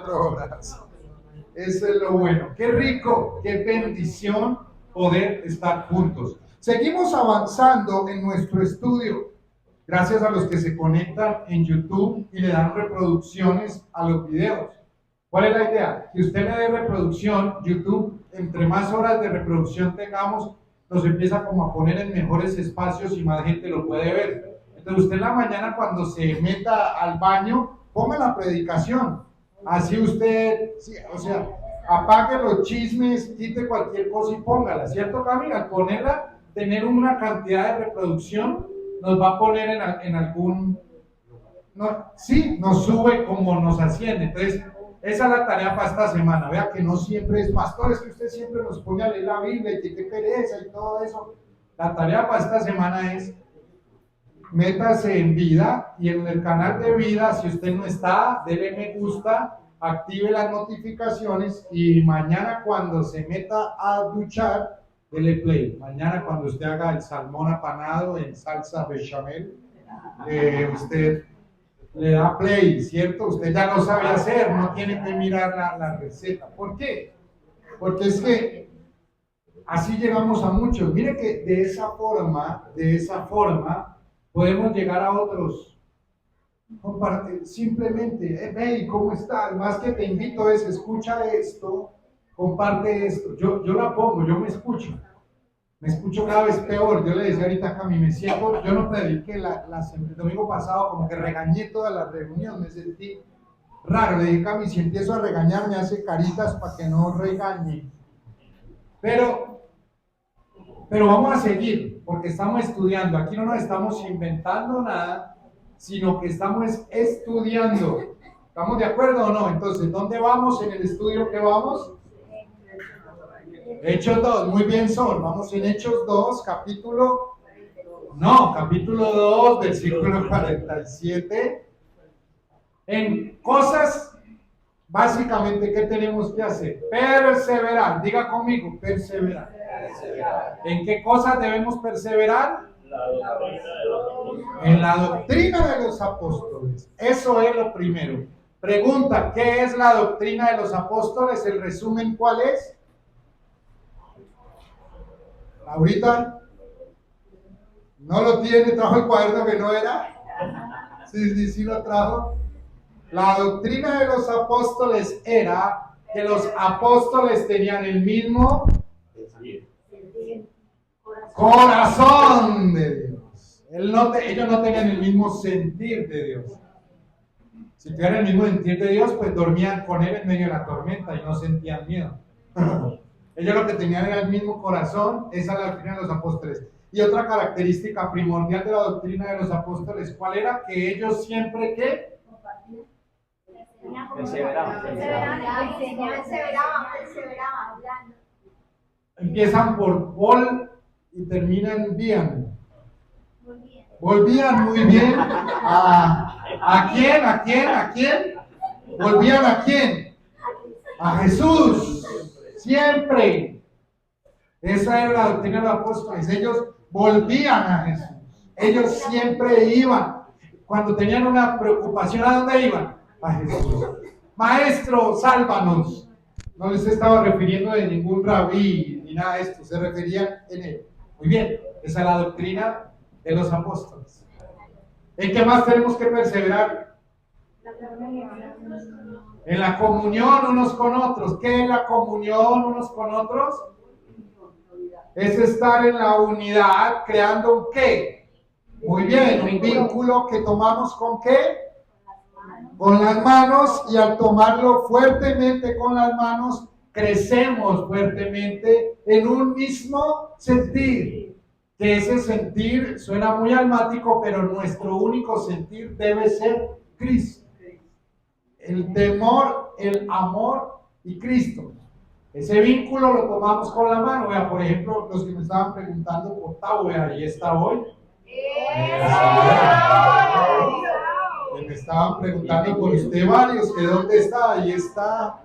horas. Eso es lo bueno. Qué rico, qué bendición poder estar juntos. Seguimos avanzando en nuestro estudio. Gracias a los que se conectan en YouTube y le dan reproducciones a los videos. ¿Cuál es la idea? Que usted le dé reproducción, YouTube, entre más horas de reproducción tengamos, nos empieza como a poner en mejores espacios y más gente lo puede ver. Entonces usted en la mañana cuando se meta al baño, ponga la predicación. Así usted, sí, o sea, apague los chismes, quite cualquier cosa y póngala, ¿cierto, Camila? Al ponerla, tener una cantidad de reproducción, nos va a poner en algún... No, sí, nos sube como nos asciende. Entonces, esa es la tarea para esta semana. Vea que no siempre es pastor, es que usted siempre nos pone a leer la Biblia y que qué pereza y todo eso. La tarea para esta semana es métase en vida y en el canal de vida, si usted no está, dele me gusta, active las notificaciones y mañana cuando se meta a duchar, dele play. Mañana cuando usted haga el salmón apanado en salsa bechamel, usted le da play, ¿cierto? Usted ya lo sabe hacer, no tiene que mirar la receta. ¿Por qué? Porque es que así llegamos a muchos. Mire que de esa forma, podemos llegar a otros. Simplemente, hey, ¿cómo estás? Más que te invito es, escucha esto, comparte esto. Yo la pongo, yo me escucho cada vez peor. Yo le decía ahorita a Cami, me siento, yo no prediqué el domingo pasado, como que regañé toda la reunión, me sentí raro. Le dije a Cami, si empiezo a regañar, me hace caritas para que no regañe. Pero vamos a seguir, porque estamos estudiando. Aquí no nos estamos inventando nada, sino que estamos estudiando. ¿Estamos de acuerdo o no? Entonces, ¿dónde vamos en el estudio que vamos? Hechos 2, muy bien, Sol. Vamos en Hechos 2, capítulo 2, versículo 47. En cosas, básicamente, ¿qué tenemos que hacer? Perseverar. Diga conmigo, perseverar. ¿En qué cosas debemos perseverar? En la doctrina de los apóstoles. Eso es lo primero. Pregunta, ¿qué es la doctrina de los apóstoles? El resumen, ¿cuál es? Ahorita no lo tiene, trajo el cuaderno que no era. Sí lo trajo. La doctrina de los apóstoles era que los apóstoles tenían el mismo corazón de Dios. Ellos no tenían el mismo sentir de Dios. Si tuvieran el mismo sentir de Dios, pues dormían con Él en medio de la tormenta y no sentían miedo. Ellos lo que tenían era el mismo corazón. Esa es la doctrina de los apóstoles. Y otra característica primordial de la doctrina de los apóstoles, ¿cuál era? Que ellos siempre, ¿qué? Perseveraban. Empiezan por vol y terminan bien. Volvían muy bien. ¿A quién? ¿Volvían a quién? A Jesús. Siempre. Esa era la doctrina de los apóstoles. Ellos volvían a Jesús. Ellos siempre iban. Cuando tenían una preocupación, ¿a dónde iban? A Jesús. Maestro, sálvanos. No les estaba refiriendo de ningún rabí ni nada de esto. Se referían en él. Muy bien. Esa es la doctrina de los apóstoles. ¿En qué más tenemos que perseverar? En la comunión unos con otros. ¿Qué es la comunión unos con otros? Es estar en la unidad, creando un ¿qué? Muy bien, un vínculo que tomamos ¿con qué? Con las manos, y al tomarlo fuertemente con las manos, crecemos fuertemente en un mismo sentir. Que ese sentir suena muy almático, pero nuestro único sentir debe ser Cristo. El temor, el amor y Cristo. Ese vínculo lo tomamos con la mano. Vea, por ejemplo, los que me estaban preguntando por Tavo, vea, ahí está hoy. Me estaban preguntando por usted varios, que dónde está, ahí está.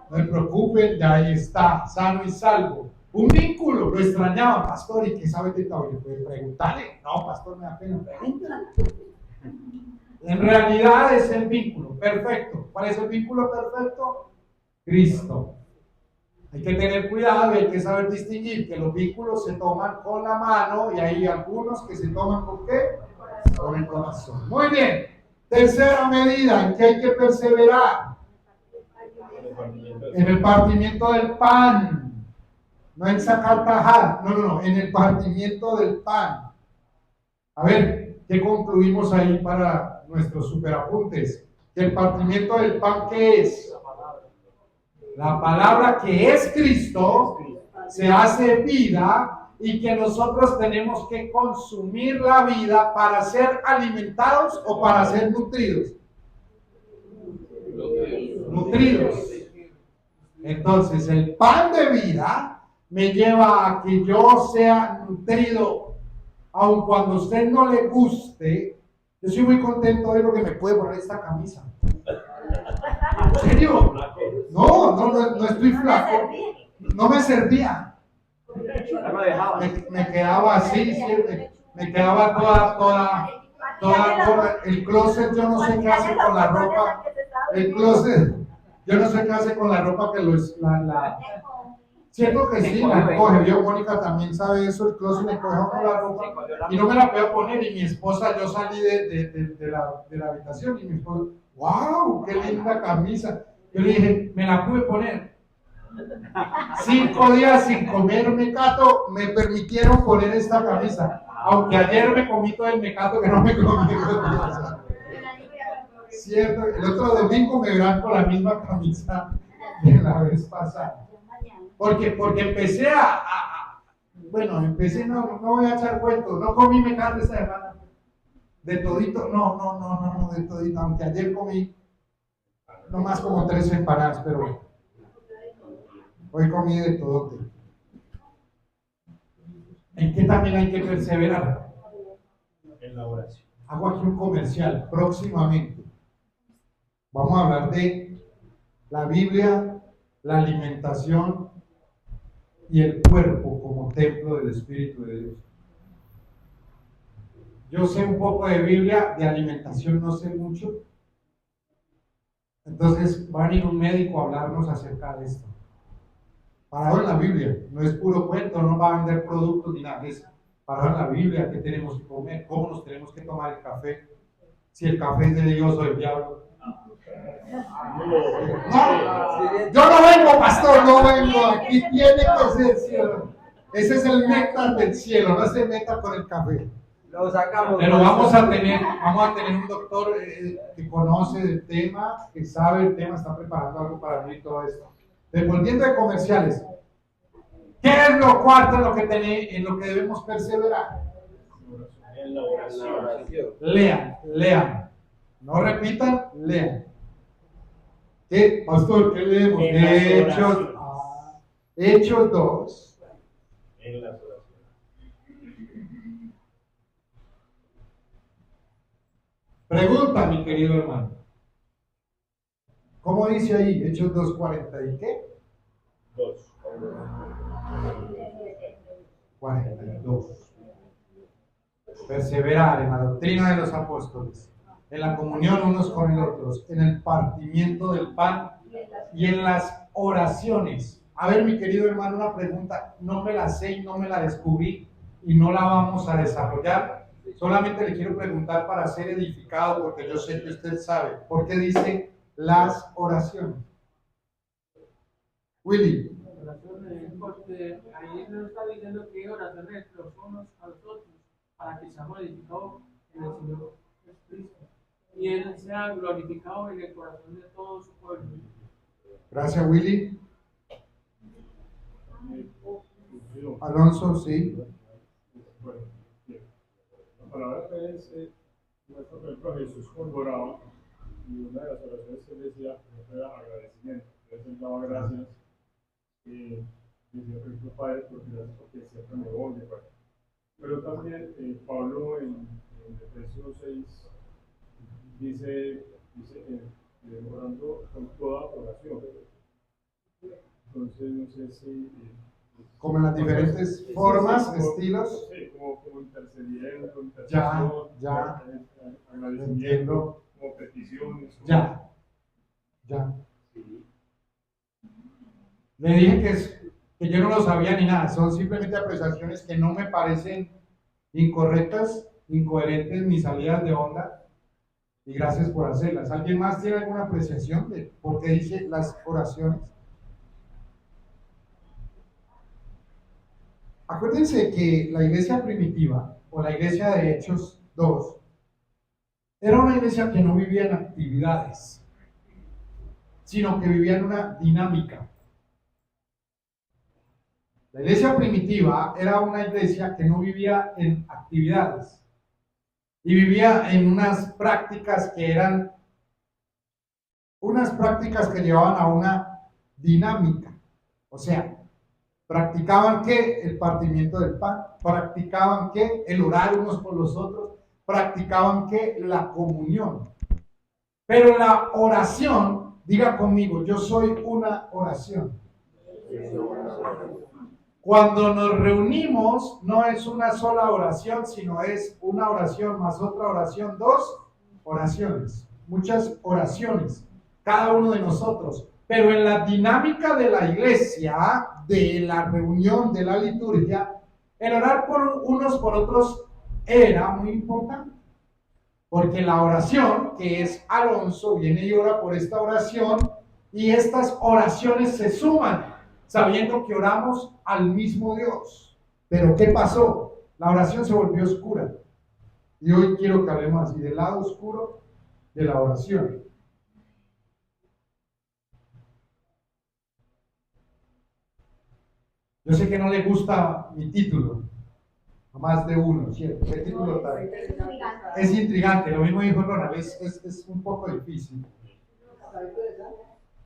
No se preocupen, ya ahí está, sano y salvo. Un vínculo, lo extrañaba, pastor, ¿y qué sabe de Tavo? ¿Le puede preguntarle? No, pastor, me da pena, pregúntale. En realidad es el vínculo perfecto. ¿Cuál es el vínculo perfecto? Cristo. Hay que tener cuidado y hay que saber distinguir que los vínculos se toman con la mano y hay algunos que se toman con ¿qué? Con el corazón. Muy bien. Tercera medida en que hay que perseverar. En el partimiento del pan. No en sacar tajada. No. En el partimiento del pan. A ver, ¿qué concluimos ahí para nuestros superapuntes? Que el partimiento del pan, ¿qué es? La palabra que es Cristo se hace vida y que nosotros tenemos que consumir la vida para ser alimentados o para ser nutridos. Nutridos. Entonces, el pan de vida me lleva a que yo sea nutrido, aun cuando a usted no le guste. Yo estoy muy contento hoy porque me puede poner esta camisa. ¿En serio? No estoy flaco. No me servía. Me quedaba así, siempre. Me quedaba toda el closet. Yo no sé qué hace con la ropa. El closet, yo no sé qué hace con la ropa que siento que sí, la coge. Yo, Mónica también sabe eso. El closet me coge con la ropa y no me la puedo poner. Y mi esposa, yo salí de la habitación y mi esposa, ¡wow! ¡Qué linda camisa! Yo le dije, me la pude poner. 5 días sin comer mecato me permitieron poner esta camisa. Aunque ayer me comí todo el mecato que no me comí. Cierto, el otro domingo me verán con la misma camisa de la vez pasada. Porque empecé bueno, no voy a echar cuentos, no comí mecato esta semana. De todito, no, de todito, aunque ayer comí nomás como 3 empanadas, pero hoy comí de todo. ¿En qué también hay que perseverar? En la oración. Hago aquí un comercial, próximamente. Vamos a hablar de la Biblia, la alimentación y el cuerpo como templo del Espíritu de Dios. Yo sé un poco de Biblia, de alimentación no sé mucho. Entonces va a venir un médico a hablarnos acerca de esto. Parado en la Biblia, no es puro cuento, no va a vender productos ni nada de eso. Parado en la Biblia, ¿qué tenemos que comer? ¿Cómo nos tenemos que tomar el café? Si el café es de Dios o del diablo. No, yo no vengo, pastor, no vengo. Aquí tiene que ser cielo. Ese es el néctar del cielo, no se meta con el café. Lo sacamos. Pero vamos a tener un doctor que conoce el tema, que sabe el tema, está preparando algo para mí y todo esto. Volviendo de comerciales. ¿Qué es lo cuarto en lo que debemos perseverar? En la oración. Lean. No repitan, lean. ¿Qué, pastor? ¿Qué leemos? Hechos 2. En las oraciones. Pregunta, mi querido hermano. ¿Cómo dice ahí? Hechos 2:40 y qué? 42. Perseverar en la doctrina de los apóstoles, en la comunión unos con los otros, en el partimiento del pan y en las oraciones. A ver, mi querido hermano, una pregunta, no me la sé y no me la descubrí y no la vamos a desarrollar. Solamente le quiero preguntar para ser edificado, porque yo sé que usted sabe. ¿Por qué dice las oraciones? Willy. Oraciones, porque ahí nos está diciendo que oraciones los unos a los otros, para que seamos edificados en el Señor Jesucristo y Él sea glorificado en el corazón de todo su pueblo. Gracias, Willy. Alonso, sí. Bueno, la palabra es nuestro ejemplo Jesús conmemoraba y una de las oraciones que él decía era agradecimiento. Entonces él daba gracias y decía, por ejemplo, Padre, porque siempre me oye. Pero también Pablo en Efesios 6 dice orando con toda oración. Entonces no sé si como en las diferentes formas, como, estilos. Sí, como intercediendo, Ya, intercesión, ya. agradecimiento, Entiendo. como peticiones. Como, Ya. Le dije que yo no lo sabía ni nada, son simplemente apreciaciones que no me parecen incorrectas, incoherentes ni salidas de onda, y gracias por hacerlas. ¿Alguien más tiene alguna apreciación de por qué dice las oraciones? Acuérdense que la iglesia primitiva, o la iglesia de Hechos 2, era una iglesia que no vivía en actividades, sino que vivía en una dinámica. La iglesia primitiva era una iglesia que no vivía en actividades y vivía en unas prácticas que eran unas prácticas que llevaban a una dinámica. O sea, practicaban que el partimiento del pan, practicaban que el orar unos por los otros, practicaban que la comunión. Pero la oración, diga conmigo, yo soy una oración. Cuando nos reunimos, no es una sola oración, sino es una oración más otra oración, dos oraciones, muchas oraciones, cada uno de nosotros. Pero en la dinámica de la iglesia, de la reunión, de la liturgia, el orar por unos por otros era muy importante. Porque la oración, que es Alonso, viene y ora por esta oración, y estas oraciones se suman, sabiendo que oramos al mismo Dios. Pero ¿qué pasó? La oración se volvió oscura. Y hoy quiero que hablemos así, del lado oscuro de la oración. Yo sé que no le gusta mi título, más de uno, ¿cierto? ¿Qué título tal? Es intrigante, lo mismo dijo Ronald, es un poco difícil.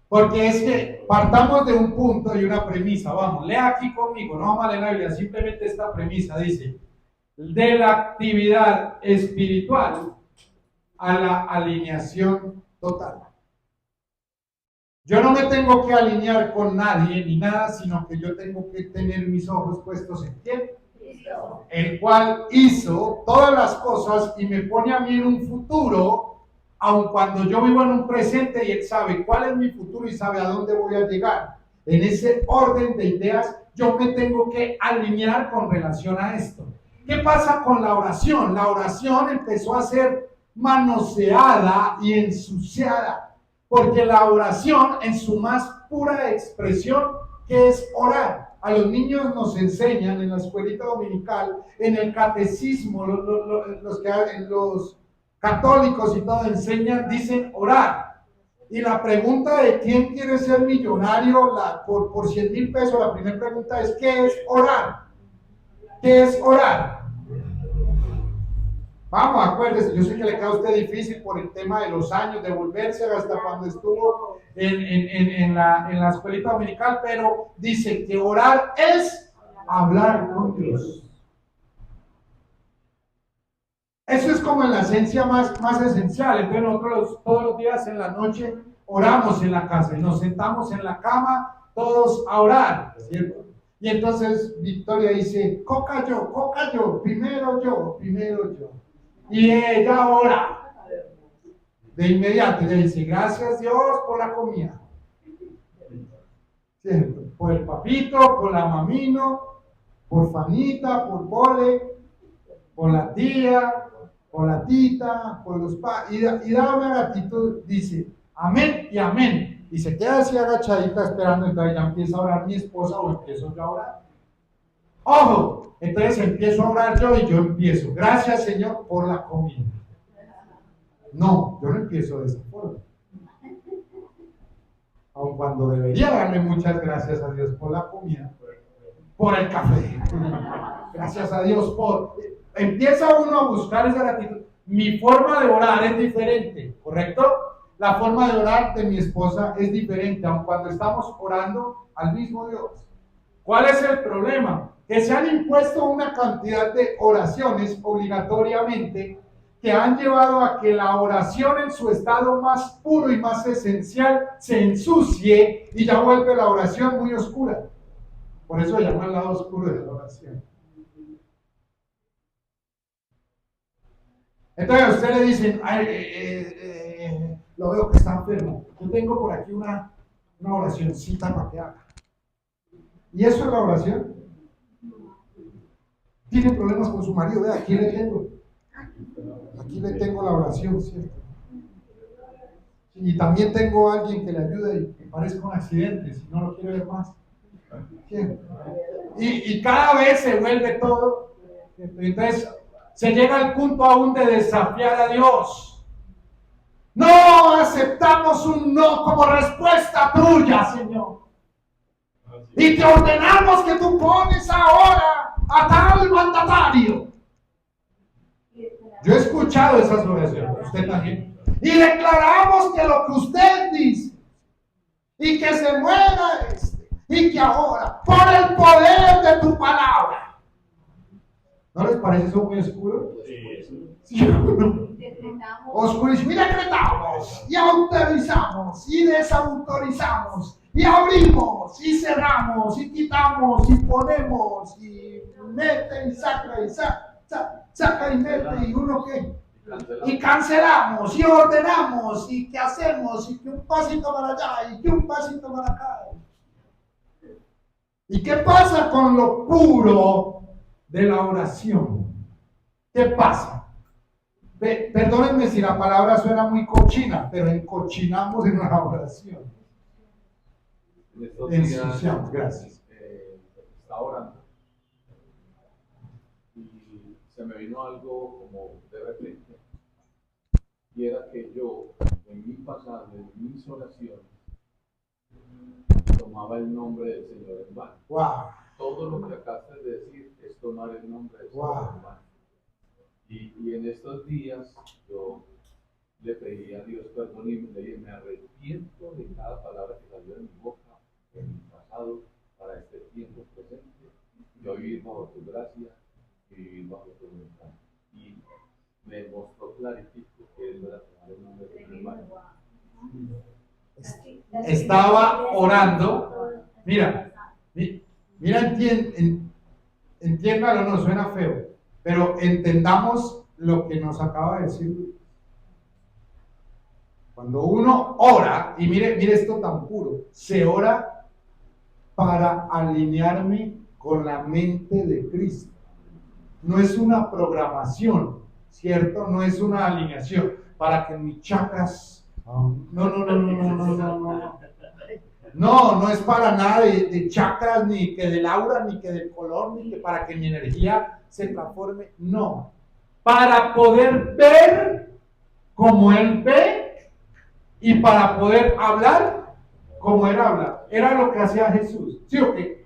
Porque es que partamos de un punto y una premisa, vamos, lea aquí conmigo, no vamos a leer la Biblia, simplemente esta premisa dice, de la actividad espiritual a la alineación total. Yo no me tengo que alinear con nadie ni nada, sino que yo tengo que tener mis ojos puestos en quién, el cual hizo todas las cosas y me pone a mí en un futuro, aun cuando yo vivo en un presente y Él sabe cuál es mi futuro y sabe a dónde voy a llegar. En ese orden de ideas, yo me tengo que alinear con relación a esto. ¿Qué pasa con la oración? La oración empezó a ser manoseada y ensuciada, porque la oración en su más pura expresión, ¿qué es orar? A los niños nos enseñan en la escuelita dominical, en el catecismo, los católicos y todo enseñan, dicen orar. Y la pregunta de quién quiere ser millonario por 100,000 pesos, la primera pregunta es, ¿qué es orar? ¿Qué es orar? Vamos, acuérdese, yo sé que le queda a usted difícil por el tema de los años, de volverse hasta cuando estuvo en la escuelita dominical, pero dice que orar es hablar con Dios. Eso es como en la esencia más esencial. Entonces nosotros todos los días en la noche oramos en la casa y nos sentamos en la cama todos a orar, ¿cierto? Y entonces Victoria dice, coca yo, primero yo. Y ella ora. De inmediato ella dice, gracias Dios por la comida. ¿Cierto? Por el papito, por la mamino, por Fanita, por Pole, por la tía, por la tita, por los padres. Y da una gratitud, dice, amén y amén. Y se queda así agachadita esperando, entonces ya empieza a orar mi esposa o empiezo yo a orar. ¡Ojo! Entonces empiezo a orar yo y yo empiezo. Gracias, Señor, por la comida. No, yo no empiezo de esa forma. Aun cuando debería darle muchas gracias a Dios por la comida, por el café. Gracias a Dios por... Empieza uno a buscar esa gratitud. Mi forma de orar es diferente, ¿correcto? La forma de orar de mi esposa es diferente, aun cuando estamos orando al mismo Dios. ¿Cuál es el problema? Que se han impuesto una cantidad de oraciones obligatoriamente que han llevado a que la oración en su estado más puro y más esencial se ensucie y ya vuelve la oración muy oscura. Por eso se llama el lado oscuro de la oración. Entonces a usted le dicen, ay, lo veo que está enfermo. Yo tengo por aquí una oracioncita para que haga. ¿Y eso es la oración? Tiene problemas con su marido, vea, aquí le tengo. Aquí le tengo la oración, ¿cierto? Y también tengo a alguien que le ayude y que parezca un accidente, si no lo quiere ver más. Y cada vez se vuelve todo. Entonces se llega al punto aún de desafiar a Dios. No aceptamos un no como respuesta tuya, Señor. Y te ordenamos que tú pones ahora a tal mandatario. Yo he escuchado esas oraciones, usted también. Y declaramos que lo que usted dice, y que se mueva y que ahora, por el poder de tu palabra. ¿No les parece eso muy oscuro? Sí. Oscurísimo. Y decretamos, y autorizamos, y desautorizamos, y abrimos, y cerramos, y quitamos, y ponemos, y mete, y saca, y saca, y mete, y uno que... Y cancelamos, y ordenamos, y que hacemos, y que un pasito para allá, y que un pasito para acá. ¿Y qué pasa con lo puro de la oración? ¿Qué pasa? Perdónenme si la palabra suena muy cochina, pero encochinamos en la oración. Ensuciamos, gracias. Estaba orando y se me vino algo como de repente, y era que yo, en mi pasado, en mis oraciones, tomaba el nombre del Señor en vano. Wow. Todo lo que acabas de decir es tomar el nombre del Señor en vano. Y en estos días yo le pedí a Dios perdón y le dije, me arrepiento de cada palabra que salió de mi boca en mi pasado para este tiempo presente. Yo vivir bajo tu gracia y vivir bajo tu voluntad. Y me mostró claritico que él era tomar el nombre del Señor en vano. Estaba orando. Mira, entiéndalo, no suena feo, pero entendamos lo que nos acaba de decir. Cuando uno ora, y mire esto tan puro, se ora para alinearme con la mente de Cristo. No es una programación, ¿cierto? No es una alineación para que mis chakras... No es para nada de chakras, ni que del aura, ni que del color, ni que para que mi energía se transforme. No. Para poder ver como Él ve y para poder hablar como Él habla. Era lo que hacía Jesús. ¿Sí o qué?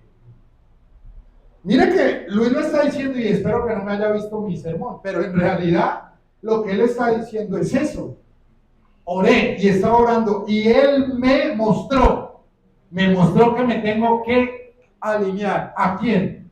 Mire que Luis lo está diciendo y espero que no me haya visto mi sermón, pero en realidad lo que Él está diciendo es eso. Oré y estaba orando y Él me mostró que me tengo que alinear. ¿A quién?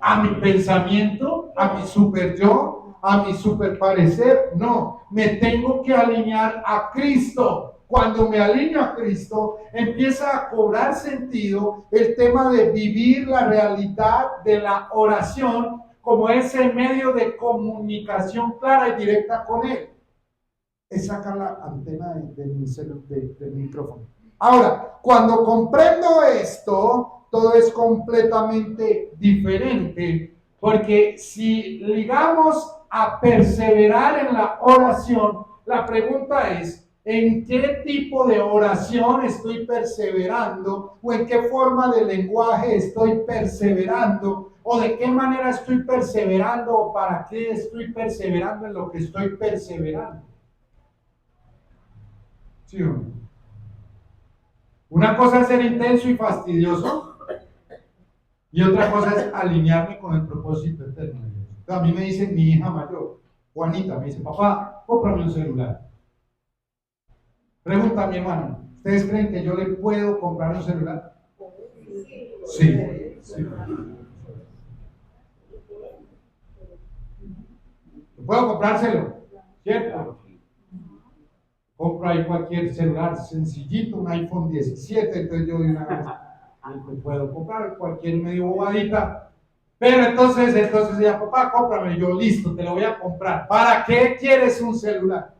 ¿A mi pensamiento? ¿A mi super yo? ¿A mi super parecer? No, me tengo que alinear a Cristo. Cuando me alineo a Cristo, empieza a cobrar sentido el tema de vivir la realidad de la oración como ese medio de comunicación clara y directa con Él. Es sacar la antena del micrófono. Ahora, cuando comprendo esto, todo es completamente diferente, porque si ligamos a perseverar en la oración, la pregunta es, ¿en qué tipo de oración estoy perseverando? ¿O en qué forma de lenguaje estoy perseverando? ¿O de qué manera estoy perseverando? ¿O para qué estoy perseverando en lo que estoy perseverando? ¿Sí o no? Una cosa es ser intenso y fastidioso y otra cosa es alinearme con el propósito eterno de Dios. A mí me dice mi hija mayor, Juanita, me dice, papá, cómprame un celular. Pregunta a mi hermano, ¿ustedes creen que yo le puedo comprar un celular? Sí. ¿Puedo comprárselo? ¿Cierto? Compro ahí cualquier celular sencillito, un iPhone 17, entonces yo de una vez, Me puedo comprar cualquier medio bobadita. Pero entonces ella, papá, cómprame. Yo, listo, te lo voy a comprar. ¿Para qué quieres un celular?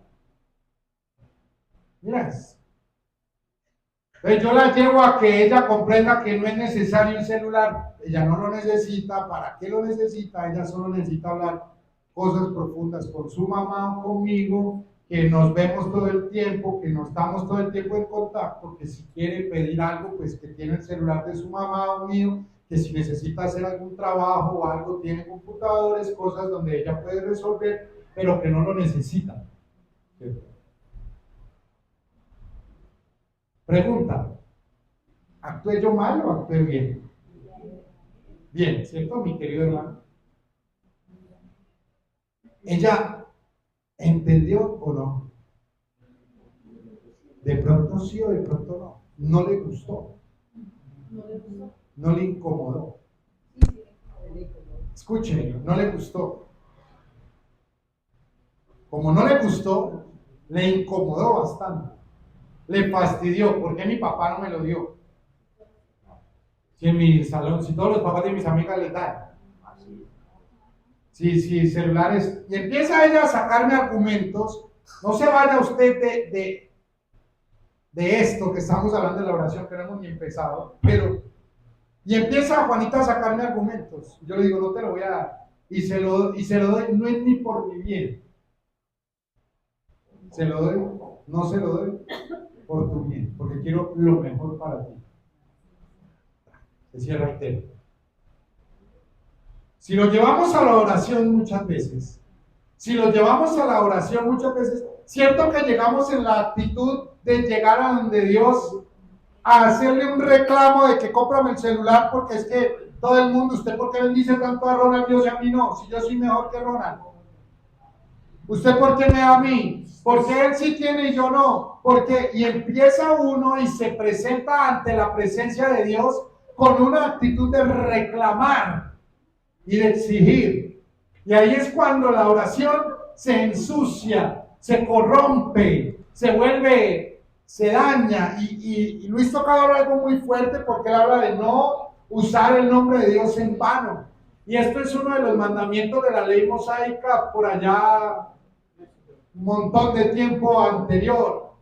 Mira, entonces yo la llevo a que ella comprenda que no es necesario un celular. Ella no lo necesita. ¿Para qué lo necesita? Ella solo necesita hablar cosas profundas con su mamá o conmigo, que nos vemos todo el tiempo, que no estamos todo el tiempo en contacto, que si quiere pedir algo, pues que tiene el celular de su mamá o mío, que si necesita hacer algún trabajo o algo, tiene computadores, cosas donde ella puede resolver, pero que no lo necesita. ¿Cierto? Pregunta, ¿actué yo mal o actué bien? Bien, ¿cierto, mi querido hermano? ¿Ella entendió o no? De pronto sí o de pronto no. No le gustó. No le incomodó. Escúcheme, no le gustó. Como no le gustó, le incomodó bastante. Le fastidió. ¿Por qué mi papá no me lo dio? Si en mi salón, si todos los papás de mis amigas les dan. Sí, celulares. Y empieza ella a sacarme argumentos. No se vaya usted de esto que estamos hablando de la oración, que no hemos ni empezado, pero, y empieza Juanita a sacarme argumentos. Yo le digo, no te lo voy a dar. Y se lo doy, no es ni por mi bien. Se lo doy, no se lo doy por tu bien, porque quiero lo mejor para ti. Se cierra el tema. Si lo llevamos a la oración muchas veces, cierto que llegamos en la actitud de llegar a donde Dios a hacerle un reclamo de que cómprame el celular porque es que todo el mundo, ¿usted por qué bendice tanto a Ronald Dios y a mí no? Si yo soy mejor que Ronald. ¿Usted por qué me da a mí? Porque él sí tiene y yo no. Porque, y empieza uno y se presenta ante la presencia de Dios con una actitud de reclamar y de exigir. Y ahí es cuando la oración se ensucia, se corrompe, se vuelve, se daña. Y Luis toca ahora algo muy fuerte porque él habla de no usar el nombre de Dios en vano. Y esto es uno de los mandamientos de la ley mosaica por allá un montón de tiempo anterior.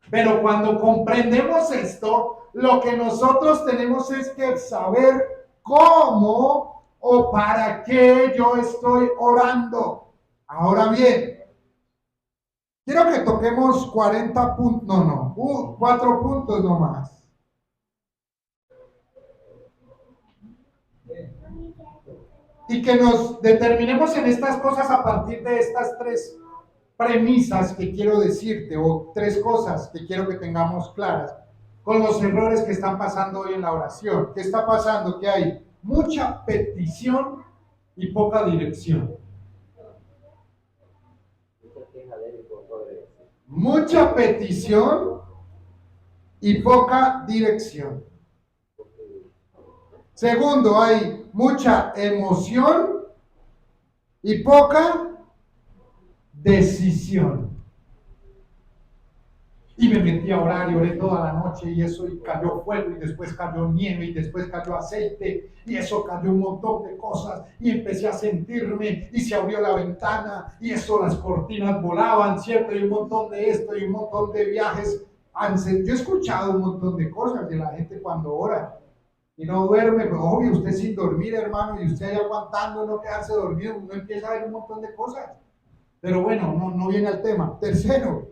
Pero cuando comprendemos esto, lo que nosotros tenemos es que saber cómo o para qué yo estoy orando. Ahora bien, quiero que toquemos 40 puntos, 4 puntos nomás. Y que nos determinemos en estas cosas a partir de estas 3 premisas que quiero decirte, o 3 cosas que quiero que tengamos claras con los errores que están pasando hoy en la oración. ¿Qué está pasando? Que hay mucha petición y poca dirección. Mucha petición y poca dirección. Segundo, hay mucha emoción y poca decisión. Y me metí a orar y oré toda la noche y eso, y cayó fuego y después cayó nieve y después cayó aceite y eso cayó un montón de cosas y empecé a sentirme y se abrió la ventana y eso, las cortinas volaban, ¿cierto? Y un montón de esto y un montón de viajes. Yo he escuchado un montón de cosas de la gente cuando ora y no duerme, pero obvio, usted sin dormir, hermano, y usted ahí aguantando no quedarse dormido, uno empieza a ver un montón de cosas. Pero bueno, no viene al tema. Tercero,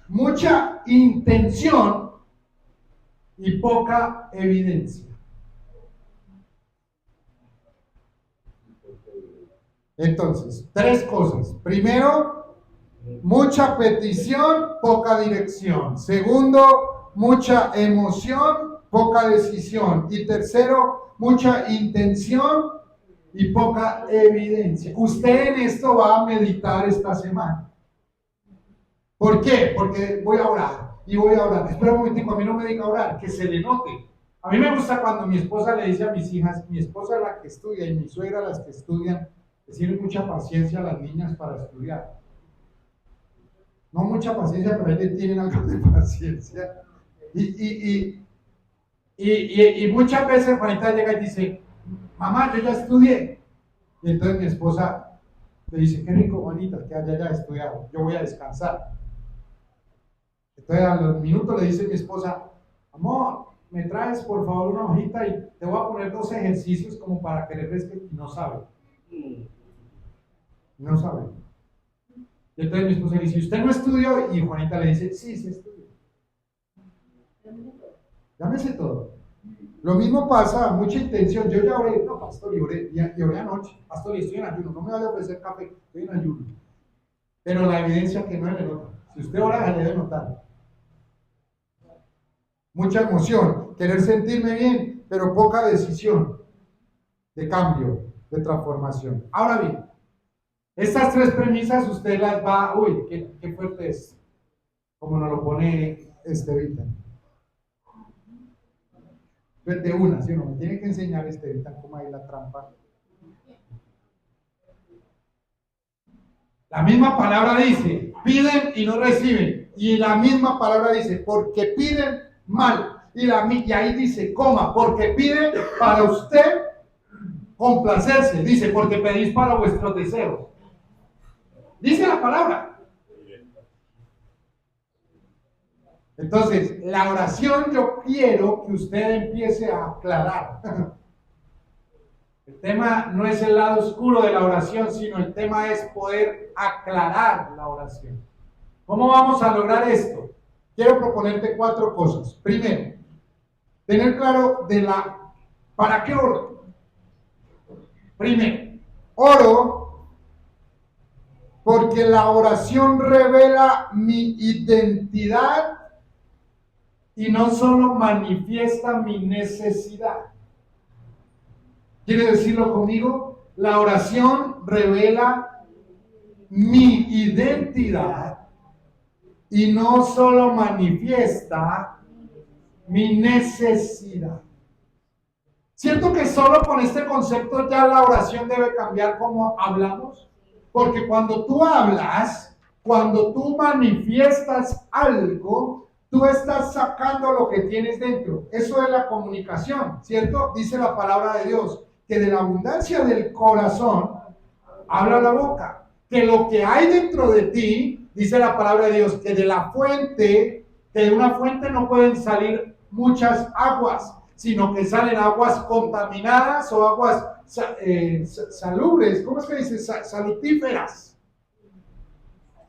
mucha intención y poca evidencia. Entonces, 3 cosas. Primero, mucha petición, poca dirección. Segundo, mucha emoción, poca decisión. Y tercero, mucha intención y poca evidencia. Usted en esto va a meditar esta semana. ¿Por qué? Porque voy a orar y voy a orar. Espera un momentico, a mí no me diga orar, que se le note. A mí me gusta cuando mi esposa le dice a mis hijas, mi esposa es la que estudia y mi suegra las que estudian, les tienen mucha paciencia a las niñas para estudiar. No mucha paciencia, pero ahí le tienen algo de paciencia. Y muchas veces Juanita llega y dice, mamá, yo ya estudié. Y entonces mi esposa le dice, qué rico, Juanita, que haya estudiado, yo voy a descansar. Entonces a los minutos le dice mi esposa, amor, me traes por favor una hojita y te voy a poner 2 ejercicios como para que refresque. Y no sabe. No sabe. Y entonces mi esposa le dice, ¿usted no estudió? Y Juanita le dice, sí, sí estudió. Ya me sé todo. Lo mismo pasa, mucha intención. Yo ya oré, no, pastor, y oré anoche. Pastor, y estoy en ayuno, no me vaya a ofrecer café, estoy en ayuno. Pero la evidencia que no le nota. Si usted ora, le debe notar. Mucha emoción, querer sentirme bien, pero poca decisión de cambio, de transformación. Ahora bien, estas 3 premisas usted las va, uy, qué fuerte es, como nos lo pone Estevita. De una, ¿sí o no? Me tiene que enseñar Estevita cómo hay la trampa. La misma palabra dice, piden y no reciben. Y la misma palabra dice, porque piden mal. Y ahí dice, coma, porque piden para usted complacerse. Dice, porque pedís para vuestros deseos. Dice la palabra. Entonces, la oración yo quiero que usted empiece a aclarar. El tema no es el lado oscuro de la oración, sino el tema es poder aclarar la oración. ¿Cómo vamos a lograr esto? Quiero proponerte 4 cosas. Primero, tener claro ¿para qué oro? Primero, oro porque la oración revela mi identidad y no solo manifiesta mi necesidad. ¿Quiere decirlo conmigo? La oración revela mi identidad y no solo manifiesta mi necesidad. ¿Cierto que solo con este concepto ya la oración debe cambiar como hablamos? Porque cuando tú hablas, cuando tú manifiestas algo, tú estás sacando lo que tienes dentro. Eso es la comunicación, ¿cierto? Dice la palabra de Dios, que de la abundancia del corazón habla la boca. Que lo que hay dentro de ti, dice la palabra de Dios, que de la fuente, que de una fuente no pueden salir muchas aguas, sino que salen aguas contaminadas o aguas salubres, ¿cómo es que dice? Salutíferas.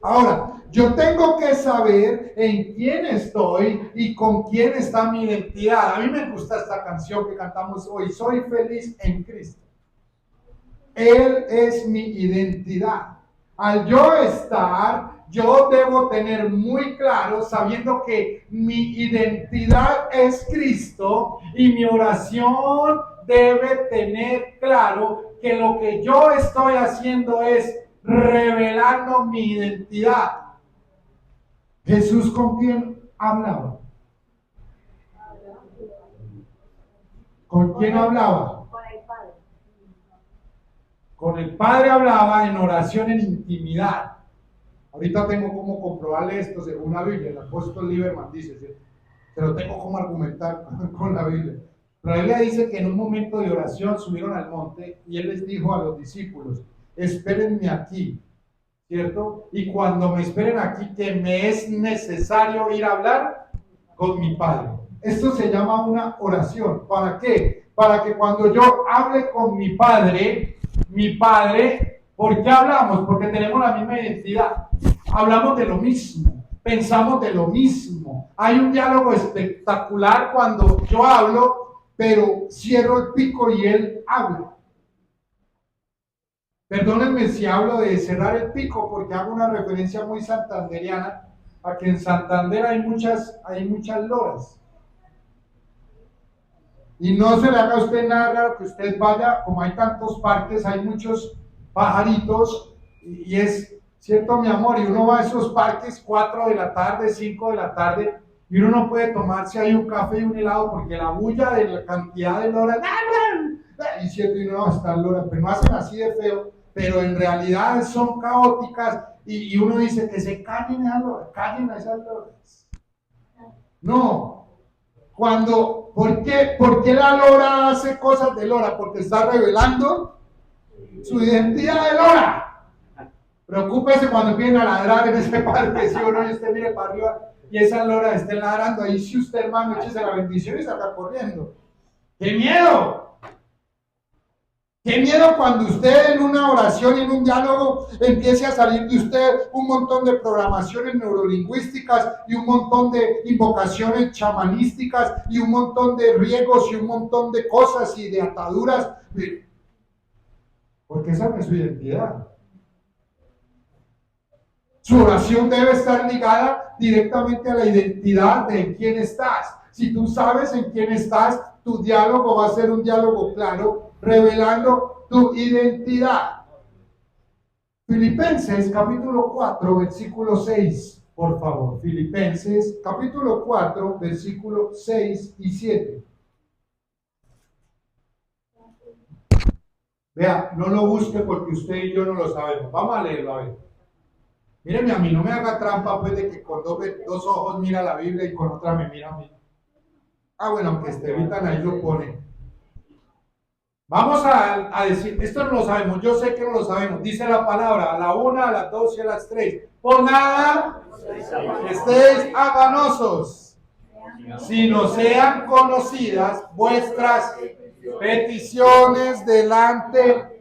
Ahora, yo tengo que saber en quién estoy y con quién está mi identidad. A mí me gusta esta canción que cantamos hoy, soy feliz en Cristo. Él es mi identidad. Al yo estar, yo debo tener muy claro, sabiendo que mi identidad es Cristo y mi oración debe tener claro que lo que yo estoy haciendo es revelando mi identidad. Jesús, ¿con quién hablaba? ¿Con quién hablaba? Con el Padre hablaba en oración en intimidad. Ahorita tengo cómo comprobarle esto según la Biblia. El apóstol Lieberman dice, ¿sí? Pero tengo cómo argumentar con la Biblia. La Biblia dice que en un momento de oración subieron al monte y él les dijo a los discípulos, espérenme aquí, ¿cierto? Y cuando me esperen aquí, que me es necesario ir a hablar con mi Padre. Esto se llama una oración. ¿Para qué? Para que cuando yo hable con mi Padre, ¿por qué hablamos? Porque tenemos la misma identidad. Hablamos de lo mismo, pensamos de lo mismo. Hay un diálogo espectacular cuando yo hablo, pero cierro el pico y él habla. Perdónenme si hablo de cerrar el pico, porque hago una referencia muy santanderiana, a que en Santander hay muchas loras. Y no se le haga a usted nada raro que usted vaya, como hay tantos parques, hay muchos pajaritos, y es cierto, mi amor, y uno va a esos parques 4 de la tarde, 5 de la tarde, y uno no puede tomarse ahí un café y un helado, porque la bulla de la cantidad de loras, y cierto, y no, están loras, pero no hacen así de feo, pero en realidad son caóticas, y uno dice que se callen a esas loras. No. ¿Por qué la lora hace cosas de lora? Porque está revelando su identidad de lora. Preocúpese cuando empiecen a ladrar en ese parque, si uno y usted mire para arriba y esa lora esté ladrando, ahí si usted, hermano, échese la bendición y salga corriendo. ¡Qué miedo! ¡Qué miedo cuando usted en una oración y en un diálogo empiece a salir de usted un montón de programaciones neurolingüísticas y un montón de invocaciones chamanísticas y un montón de riegos y un montón de cosas y de ataduras? Porque esa no es su identidad. Su oración debe estar ligada directamente a la identidad de en quién estás. Si tú sabes en quién estás, tu diálogo va a ser un diálogo claro, revelando tu identidad. Filipenses capítulo 4, versículo 6, por favor. Filipenses capítulo 4, versículo 6 y 7. Vea, no lo busque porque usted y yo no lo sabemos. Vamos a leerlo, a ver. Míreme a mí, no me haga trampa pues de que con dos ojos mira la Biblia y con otra me mira a mí. Ah, bueno, aunque Estevitan ahí lo pone. Vamos a decir, esto no lo sabemos, yo sé que no lo sabemos. Dice la palabra, a la 1, a las 2 y a las 3. Por nada estéis afanosos, sino sean conocidas vuestras peticiones delante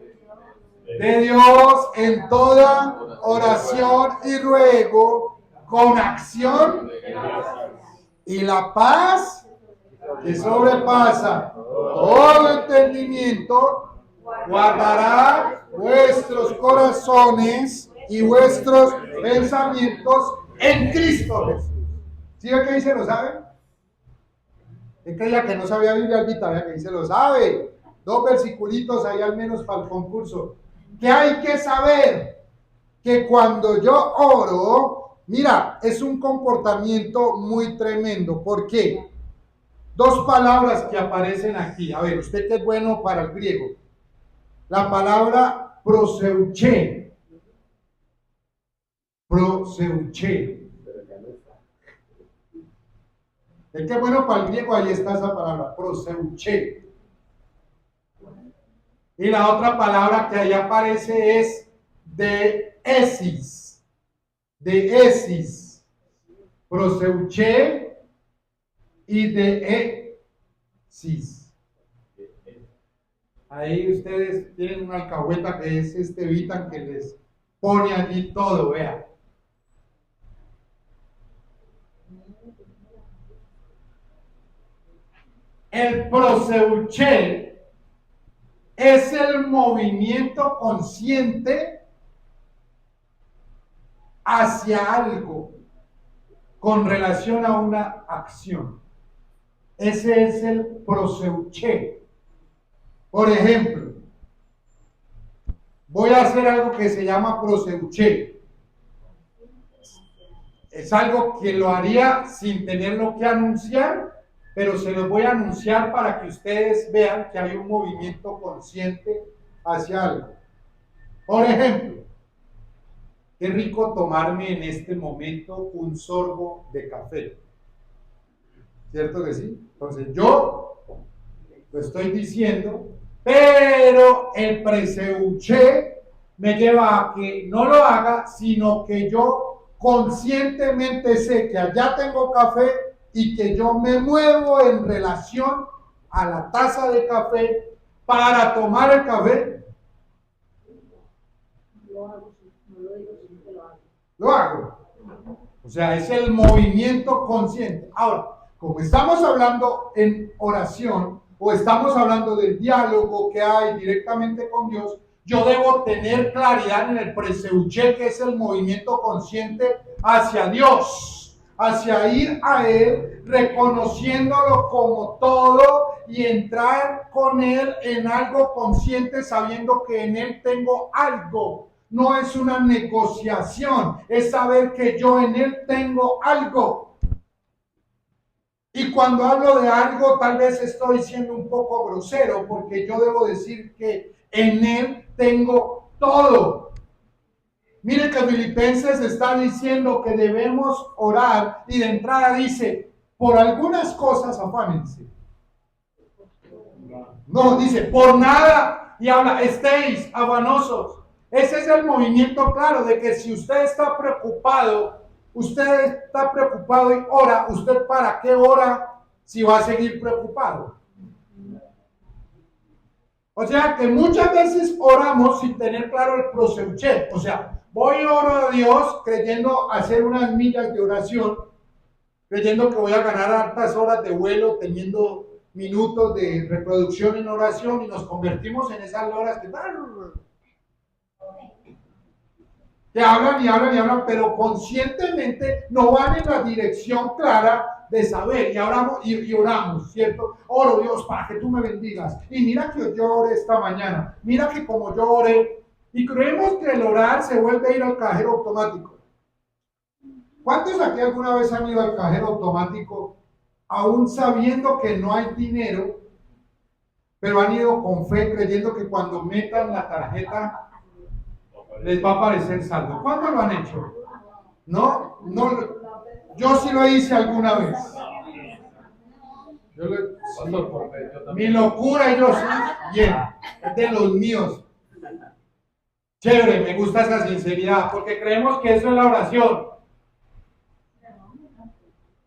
de Dios en toda oración y ruego con acción, y la paz que sobrepasa todo entendimiento guardará vuestros corazones y vuestros pensamientos en Cristo Jesús. ¿Sí ve que dice lo sabe? ¿Qué creía que no sabía Biblia, Albita? Vea que dice lo sabe. 2 versiculitos ahí al menos para el concurso. ¿Qué hay que saber? Que cuando yo oro, mira, es un comportamiento muy tremendo. ¿Por qué? 2 palabras que aparecen aquí. A ver, usted que es bueno para el griego. La palabra proseuché. Proseuché. El que es bueno para el griego, ahí está esa palabra, proseuché. Y la otra palabra que ahí aparece es deesis. Deesis. Proseuché y deesis. Ahí ustedes tienen una alcahueta que es Estevitan que les pone allí todo, vea. El proseuché es el movimiento consciente hacia algo con relación a una acción. Ese es el proseuché. Por ejemplo, voy a hacer algo que se llama proseuché. Es algo que lo haría sin tenerlo que anunciar, pero se los voy a anunciar para que ustedes vean que hay un movimiento consciente hacia algo. Por ejemplo, qué rico tomarme en este momento un sorbo de café. ¿Cierto que sí? Entonces yo lo estoy diciendo, pero el preseuché me lleva a que no lo haga, sino que yo conscientemente sé que allá tengo café y que yo me muevo en relación a la taza de café para tomar el café. Lo hago, no lo digo, sino que lo hago. Lo hago. O sea, es el movimiento consciente. Ahora, como estamos hablando en oración o estamos hablando del diálogo que hay directamente con Dios, yo debo tener claridad en el preseuché, que es el movimiento consciente hacia Dios, hacia ir a Él, reconociéndolo como todo y entrar con Él en algo consciente, sabiendo que en Él tengo algo. No es una negociación, es saber que yo en Él tengo algo. Y cuando hablo de algo, tal vez estoy siendo un poco grosero, porque yo debo decir que en Él tengo todo. Mire que Filipenses está diciendo que debemos orar y de entrada dice, por algunas cosas afánense. No, dice, por nada, y habla, estéis afanosos. Ese es el movimiento claro de que si usted está preocupado y ora, ¿usted para qué ora si va a seguir preocupado? O sea que muchas veces oramos sin tener claro el proseuché. O sea, voy y oro a Dios creyendo hacer unas millas de oración, creyendo que voy a ganar hartas horas de vuelo, teniendo minutos de reproducción en oración, y nos convertimos en esas horas que hablan y hablan y hablan, pero conscientemente no van en la dirección clara de saber, y oramos, ¿cierto? Oro, Dios, para que tú me bendigas. Y mira que yo oré esta mañana, mira que como yo oré, y creemos que el orar se vuelve a ir al cajero automático. ¿Cuántos aquí alguna vez han ido al cajero automático, aún sabiendo que no hay dinero, pero han ido con fe, creyendo que cuando metan la tarjeta les va a aparecer saldo? ¿Cuántos lo han hecho? No, yo sí lo hice alguna vez. Mi locura, yo sí, bien, es de los míos. Chévere, me gusta esa sinceridad, porque creemos que eso es la oración.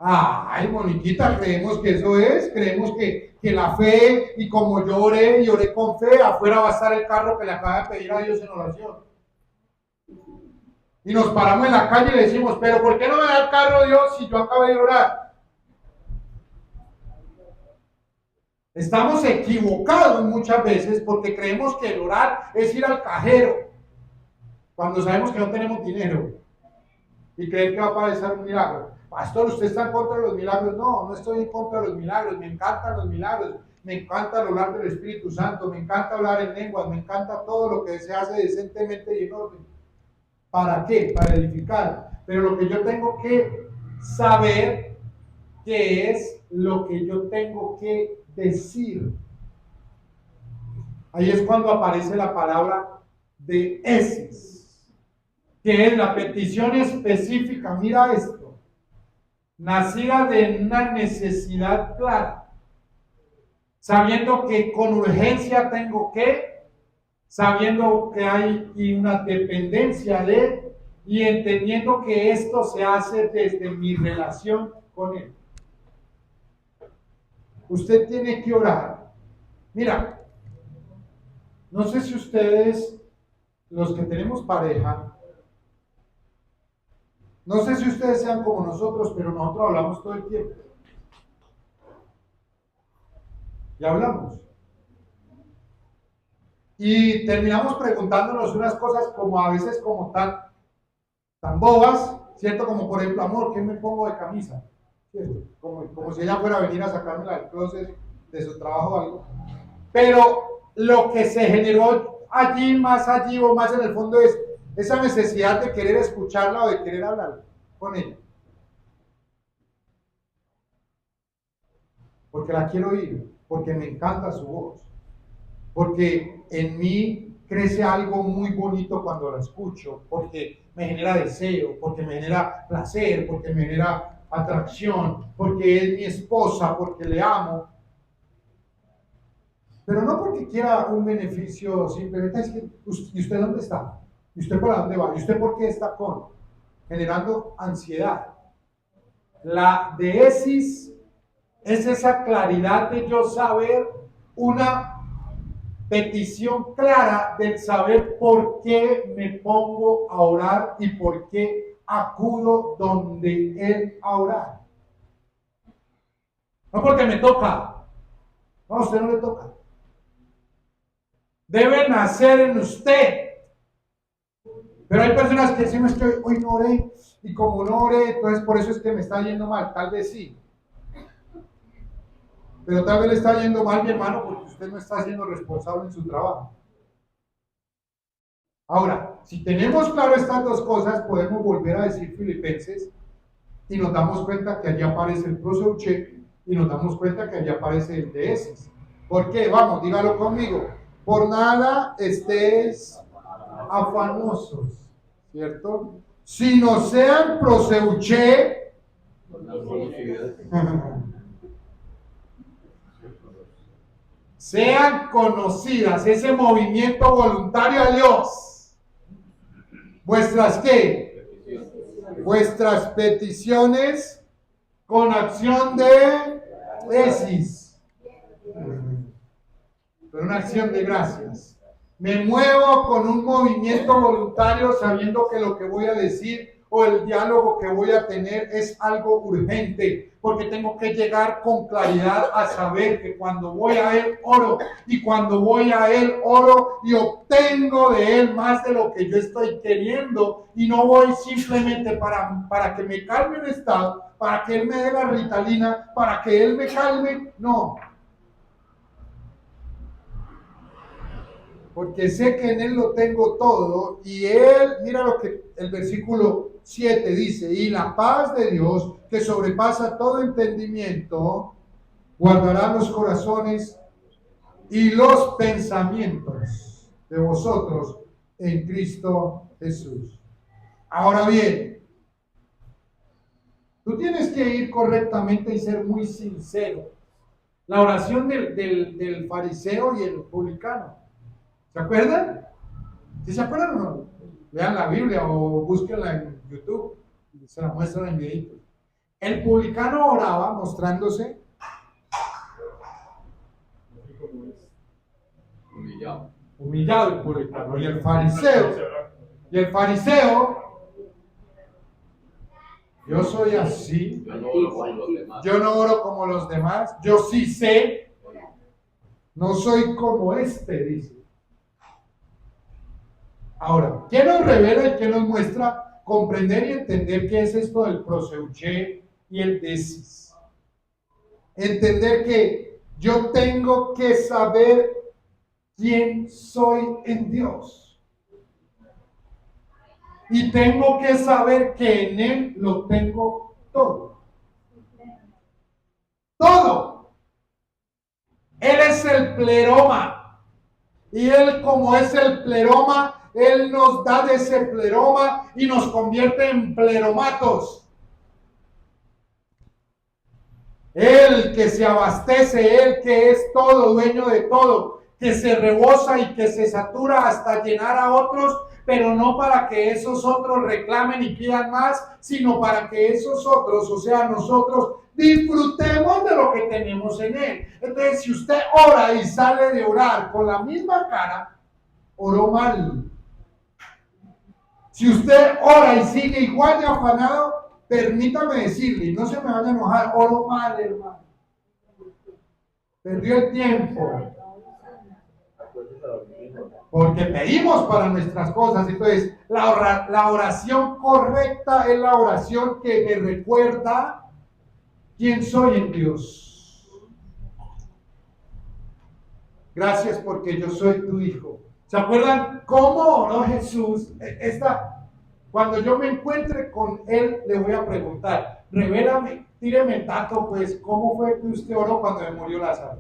Ay, Moniquita, creemos que eso es, creemos que la fe, y como yo oré y oré con fe, afuera va a estar el carro que le acaba de pedir a Dios en oración. Y nos paramos en la calle y le decimos, pero ¿por qué no me da el carro Dios si yo acabé de orar? Estamos equivocados muchas veces porque creemos que el orar es ir al cajero cuando sabemos que no tenemos dinero y creer que va a aparecer un milagro. Pastor, ¿usted está en contra de los milagros? No, no estoy en contra de los milagros, me encantan los milagros, me encanta hablar del Espíritu Santo, me encanta hablar en lenguas, me encanta todo lo que se hace decentemente y en orden. ¿Para qué? Para edificar. Pero lo que yo tengo que saber, ¿qué es lo que yo tengo que decir? Ahí es cuando aparece la palabra de esis, que es la petición específica. Mira esto, nacida de una necesidad clara, sabiendo que con urgencia tengo que, sabiendo que hay una dependencia de Él, y entendiendo que esto se hace desde mi relación con Él. Usted tiene que orar. Mira, no sé si ustedes, los que tenemos pareja, no sé si ustedes sean como nosotros, pero nosotros hablamos todo el tiempo. Y hablamos. Y terminamos preguntándonos unas cosas como a veces como tan bobas, ¿cierto? Como por ejemplo, amor, ¿qué me pongo de camisa? ¿Cierto? Como si ella fuera a venir a sacármela del closet de su trabajo o algo. Pero lo que se generó allí o más en el fondo es esa necesidad de querer escucharla o de querer hablar con ella. Porque la quiero oír, porque me encanta su voz, porque en mí crece algo muy bonito cuando la escucho, porque me genera deseo, porque me genera placer, porque me genera atracción, porque es mi esposa, porque le amo. Pero no porque quiera un beneficio, simplemente es que, ¿y usted dónde está? ¿Y usted para dónde va? ¿Y usted por qué está generando ansiedad? La deesis es esa claridad de yo saber, una petición clara del saber por qué me pongo a orar y por qué acudo donde Él a orar. No porque me toca. No, a usted no le toca. Debe nacer en usted. Pero hay personas que dicen, es que hoy no oré, y como no oré, entonces por eso es que me está yendo mal. Tal vez sí. Pero tal vez le está yendo mal, mi hermano, porque usted no está siendo responsable en su trabajo. Ahora, si tenemos claro estas dos cosas, podemos volver a decir Filipenses y nos damos cuenta que allí aparece el proseuché y nos damos cuenta que allí aparece el deesis. ¿Por qué? Vamos, dígalo conmigo. Por nada estéis afanosos, ¿cierto? Si no sean proseuché, Con las conocidas. Sean conocidas, ese movimiento voluntario a Dios. ¿Vuestras qué? Vuestras peticiones con acción de tesis. Pero una acción de gracias. Me muevo con un movimiento voluntario sabiendo que lo que voy a decir o el diálogo que voy a tener es algo urgente, porque tengo que llegar con claridad a saber que cuando voy a Él oro, y cuando voy a Él oro y obtengo de Él más de lo que yo estoy queriendo, y no voy simplemente para que me calme un estado, para que Él me dé la Ritalina, para que Él me calme, no. Porque sé que en Él lo tengo todo, y Él, mira lo que el versículo 7 dice, y la paz de Dios, que sobrepasa todo entendimiento, guardará los corazones y los pensamientos de vosotros en Cristo Jesús. Ahora bien, tú tienes que ir correctamente y ser muy sincero. La oración del fariseo y el publicano. ¿Se acuerdan? ¿Sí se acuerdan o no? Vean la Biblia o búsquenla en YouTube. Se la muestran en videitos. El publicano oraba mostrándose humillado el publicano. Y el fariseo, yo soy así. Yo no oro como los demás. Yo no oro como los demás. Yo sí sé. No soy como este, dice. Ahora, ¿qué nos revela y qué nos muestra comprender y entender qué es esto del proseuché y el desis? Entender que yo tengo que saber quién soy en Dios. Y tengo que saber que en Él lo tengo todo. Todo. Él es el pleroma. Y Él, como es el pleroma, Él nos da de ese pleroma y nos convierte en pleromatos. Él que se abastece, Él que es todo, dueño de todo, que se rebosa y que se satura hasta llenar a otros, pero no para que esos otros reclamen y pidan más, sino para que esos otros, o sea, nosotros, disfrutemos de lo que tenemos en Él. Entonces, si usted ora y sale de orar con la misma cara, oró mal. Si usted ora y sigue igual de afanado, permítame decirle, no se me vaya a enojar, oro mal, hermano. Perdió el tiempo. Porque pedimos para nuestras cosas. Entonces, la oración correcta es la oración que me recuerda quién soy en Dios. Gracias porque yo soy tu hijo. ¿Se acuerdan cómo oró Jesús? Cuando yo me encuentre con Él, le voy a preguntar, revélame, tíreme el dato, pues, ¿cómo fue que usted oró cuando me murió Lázaro?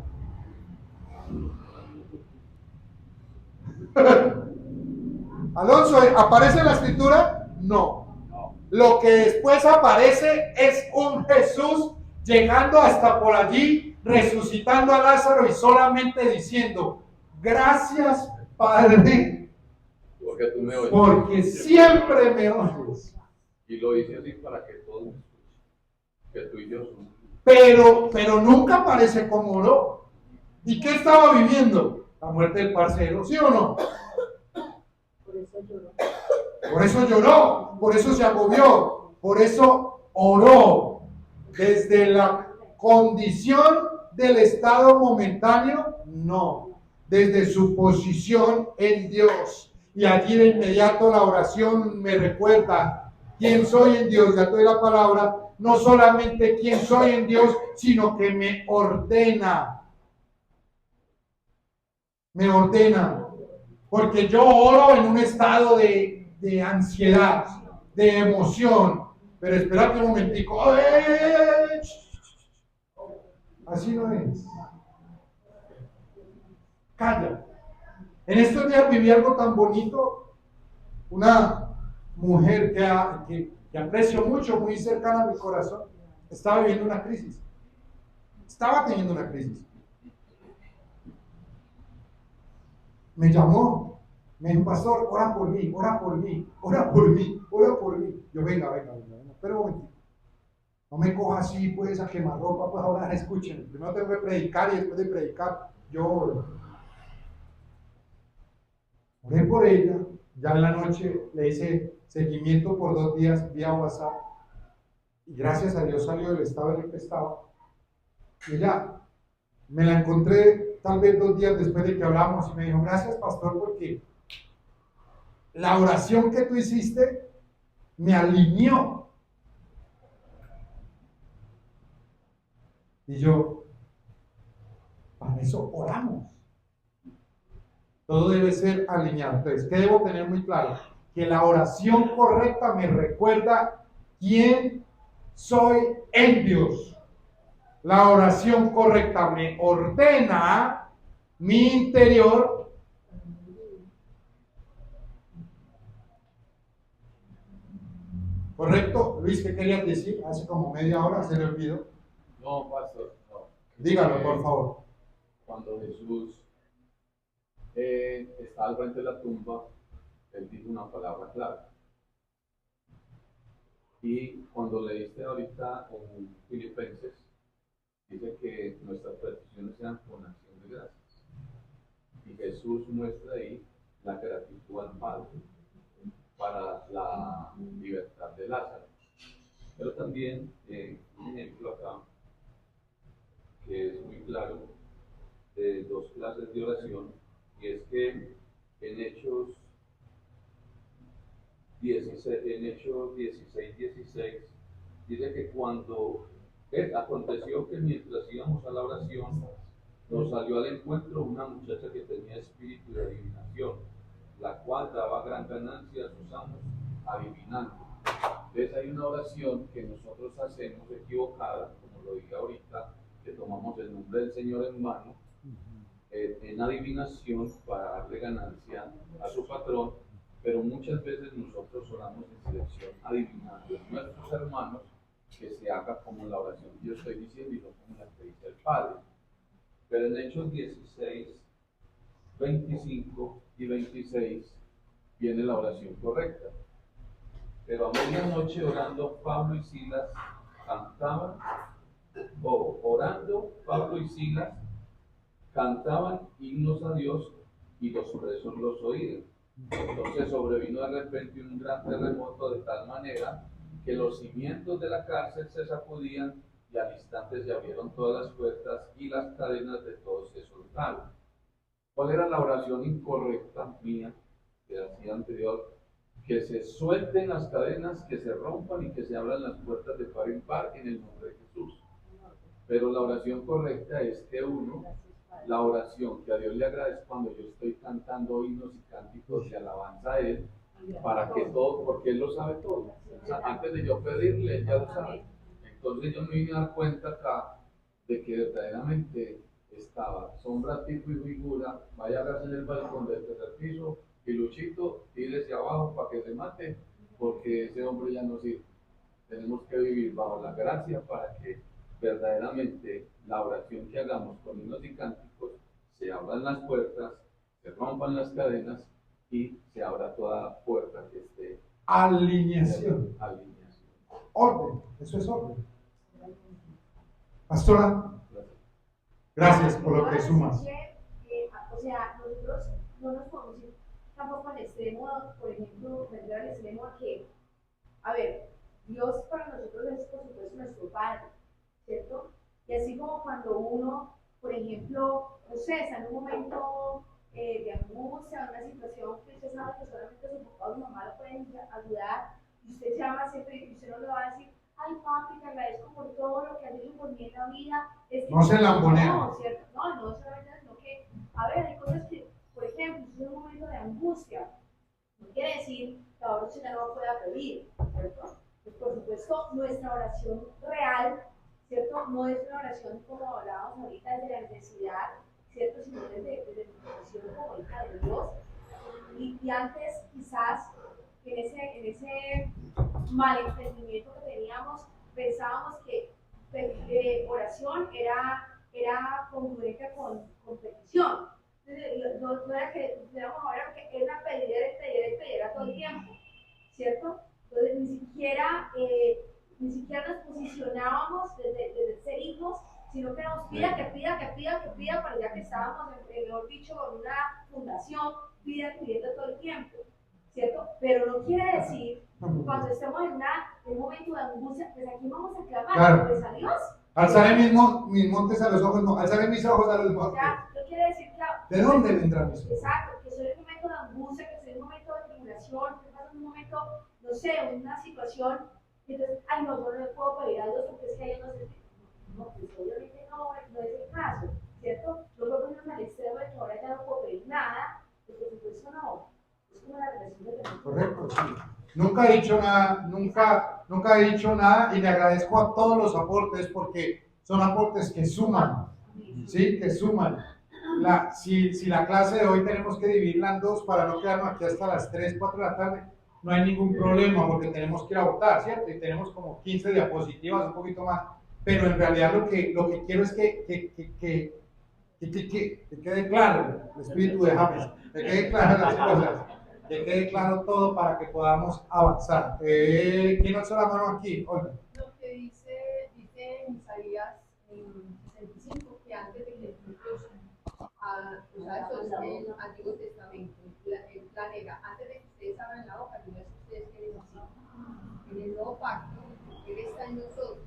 Alonso, ¿aparece en la escritura? No. Lo que después aparece es un Jesús llegando hasta por allí, resucitando a Lázaro y solamente diciendo, gracias, Padre, porque tú me oyes. porque siempre me oyes. Y lo hice así para que todos me escuchen. Que tú y yo somos. Pero nunca aparece como oró. ¿Y qué estaba viviendo? La muerte del parcero, ¿sí o no? Por eso lloró. Por eso lloró, por eso se agobió, por eso oró. Desde la condición del estado momentáneo, no. Desde su posición en Dios. Y allí de inmediato la oración me recuerda quién soy en Dios. Ya te doy la palabra. No solamente quién soy en Dios, sino que me ordena. Me ordena. Porque yo oro en un estado de ansiedad, de emoción. Pero espérate un momentico. Así no es. Calla. En estos días viví algo tan bonito. Una mujer que aprecio mucho, muy cercana a mi corazón. estaba viviendo una crisis. Estaba teniendo una crisis. Me llamó, me dijo, pastor, ora por mí, ora por mí, ora por mí, ora por mí. Yo, venga, espera un momentito. No me coja así, pues, a quemarropa, pues ahora escuchen. Primero tengo que predicar y después de predicar, yo oro. Oré por ella, ya en la noche le hice seguimiento por 2 días vía WhatsApp. Y gracias a Dios salió del estado en el que estaba. Y ella, me la encontré tal vez 2 días después de que hablamos y me dijo, gracias pastor, porque la oración que tú hiciste me alineó. Y yo, para eso oramos. Todo debe ser alineado. Entonces, ¿qué debo tener muy claro? Que la oración correcta me recuerda quién soy en Dios. La oración correcta me ordena mi interior. ¿Correcto? Luis, ¿qué querías decir? Hace como media hora se le olvidó. No, pastor, no. Dígalo, por favor. Cuando Jesús está al frente de la tumba, él dijo una palabra clave. Y cuando leíste ahorita en Filipenses, dice que nuestras peticiones sean con acción de gracias. Y Jesús muestra ahí la gratitud al Padre para la libertad de Lázaro. Pero también un ejemplo acá, que es muy claro, de 2 clases de oración, y es que en Hechos 16, dice que cuando aconteció que mientras íbamos a la oración, nos salió al encuentro una muchacha que tenía espíritu de adivinación, la cual daba gran ganancia a sus amos adivinando. Entonces hay una oración que nosotros hacemos equivocada, como lo dije ahorita, que tomamos el nombre del Señor en mano, en adivinación para darle ganancia a su patrón, pero muchas veces nosotros oramos en selección adivinando a nuestros hermanos que se haga como la oración que yo estoy diciendo y no como la que dice el Padre. Pero en Hechos 16, 25 y 26 viene la oración correcta. Pero a medianoche orando Pablo y Silas cantaban, cantaban himnos a Dios y los presos los oían. Entonces sobrevino de repente un gran terremoto de tal manera que los cimientos de la cárcel se sacudían y al instante se abrieron todas las puertas y las cadenas de todos se soltaron. ¿Cuál era la oración incorrecta mía que hacía anterior? Que se suelten las cadenas, que se rompan y que se abran las puertas de par en par en el nombre de Jesús. Pero la oración correcta es que la oración que a Dios le agradece cuando yo estoy cantando himnos y cánticos de alabanza a Él, para que todo, porque Él lo sabe todo. O sea, antes de yo pedirle, Él ya lo sabe. Entonces yo me vine a dar cuenta acá de que verdaderamente estaba sombra, tipo y figura, vaya a verse en el balcón del tercer piso, y Luchito, tírese abajo para que se mate, porque ese hombre ya no sirve. Tenemos que vivir bajo la gracia para que verdaderamente la oración que hagamos con himnos y cánticos se abran las puertas, se rompan las cadenas y se abra toda puerta que esté. Alineación. Orden. Eso es orden. Pastora, gracias por lo que sumas. O sea, nosotros no nos podemos ir tampoco al extremo, por ejemplo, vendrá al extremo a que, a ver, Dios para nosotros es por supuesto nuestro Padre, ¿cierto? Y así como cuando uno, por ejemplo, no sé, está en un momento de angustia, una situación que usted sabe que solamente su papá o su mamá lo pueden ayudar, y usted se ama siempre y usted no le va a decir, ay papi, te agradezco por todo lo que has hecho por mí en la vida. Es que no se lambonea. No, ¿cierto? No solamente, sino que, a ver, hay cosas que, por ejemplo, si es un momento de angustia, no quiere decir que ahora usted ya no pueda pedir, ¿cierto? Pues por supuesto, nuestra oración real, ¿cierto? No es una oración como hablábamos ahorita desde la necesidad, ¿cierto? Sino desde nuestra oración como hija de Dios. Y antes, quizás, en ese malentendimiento que teníamos, pensábamos que oración era congruente con petición. Entonces, no era que estuviéramos ahora, porque era pedir todo el tiempo, ¿cierto? Entonces, ni siquiera nos posicionábamos desde ser hijos, sino que nos pida, pero ya que estábamos, mejor dicho, en una fundación, pidiendo todo el tiempo, ¿cierto? Pero no quiere decir, cuando estemos en un momento de angustia, pues aquí vamos a clamar, Claro. pues a Dios. Alzaré mis montes a los ojos, no, alzaré mis ojos a los montes. Ya, no quiere decir que... ¿De dónde vendrán mis ojos? Exacto, que soy en un momento de angustia, que estoy en un momento de tribulación, que pasa en un momento, no sé, una situación, y entonces, ay no, yo no le puedo pedir a Dios porque es que ellos no sé. No, pues obviamente no es el caso, ¿cierto? No lo ponemos al extremo de que ahora ya no puedo pedir nada, pues por supuesto no. Es como la relación de tenemos. Correcto, sí. Nunca he dicho nada, nunca he dicho nada y le agradezco a todos los aportes porque son aportes que suman, ¿sí? Que suman. Si la clase de hoy tenemos que dividirla en dos para no quedarnos aquí hasta las 3, 4 de la tarde, no hay ningún problema porque tenemos que ir a votar, ¿cierto? Y tenemos como 15 diapositivas, un poquito más. Pero en realidad lo que quiero es que quede claro el espíritu de James, que quede claro las cosas, que quede claro todo para que podamos avanzar. ¿Quién alzó la mano aquí? Oiga. Lo que dice en Isaías 65, que antes de que nosotros, o sea, eso es el Antiguo Testamento, el plan era, antes de que ustedes abran la boca, yo les ustedes qué necesitan. En el nuevo pacto, Él está en nosotros.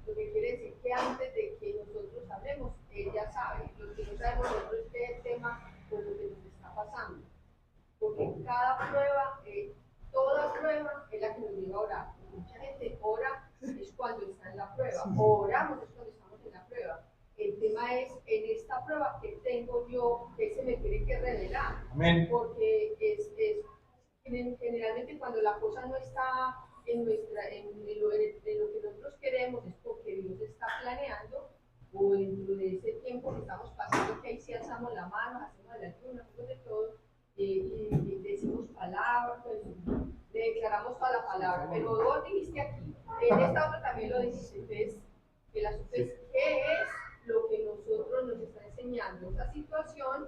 Lo que quiere decir que antes de que nosotros hablemos, Él ya sabe. Lo que no sabemos nosotros es que el tema por lo que nos está pasando. Porque cada prueba, toda prueba es la que nos lleva a orar. Mucha gente ora es cuando está en la prueba, o oramos es cuando estamos en la prueba. El tema es, en esta prueba que tengo yo, que se me tiene que revelar. Amén. Porque generalmente cuando la cosa no está en lo que nosotros queremos, es porque Dios está planeando, o dentro de ese tiempo que estamos pasando, que ahí sí alzamos la mano, hacemos el ayuno, hacemos de todo, y decimos palabras, pues, le declaramos toda la palabra. Pero vos dijiste aquí, en esta otra también lo dijiste, entonces, el asunto es, ¿qué es lo que nosotros nos está enseñando esta situación?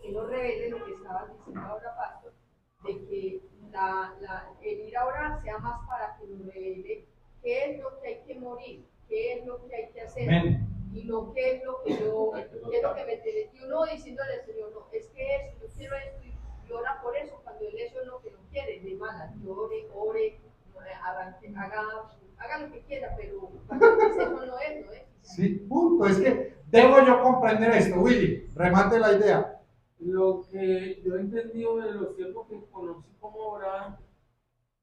Que nos revele lo que estabas diciendo ahora, Pastor, de que el ir a orar sea más para que nos revele qué es lo que hay que morir, qué es lo que hay que hacer. Amén. Y no qué es lo que qué es lo que me tiene. Y uno diciéndole al Señor, no, es que eso, yo quiero esto, y ora por eso, cuando Él eso es lo que no quiere, de malas, ore, haga lo que quiera, pero cuando dice eso no es, ¿no es? Sí, punto. Es que debo yo comprender esto, Willy. Remate la idea. Lo que yo he entendido de los tiempos que conocí como orar,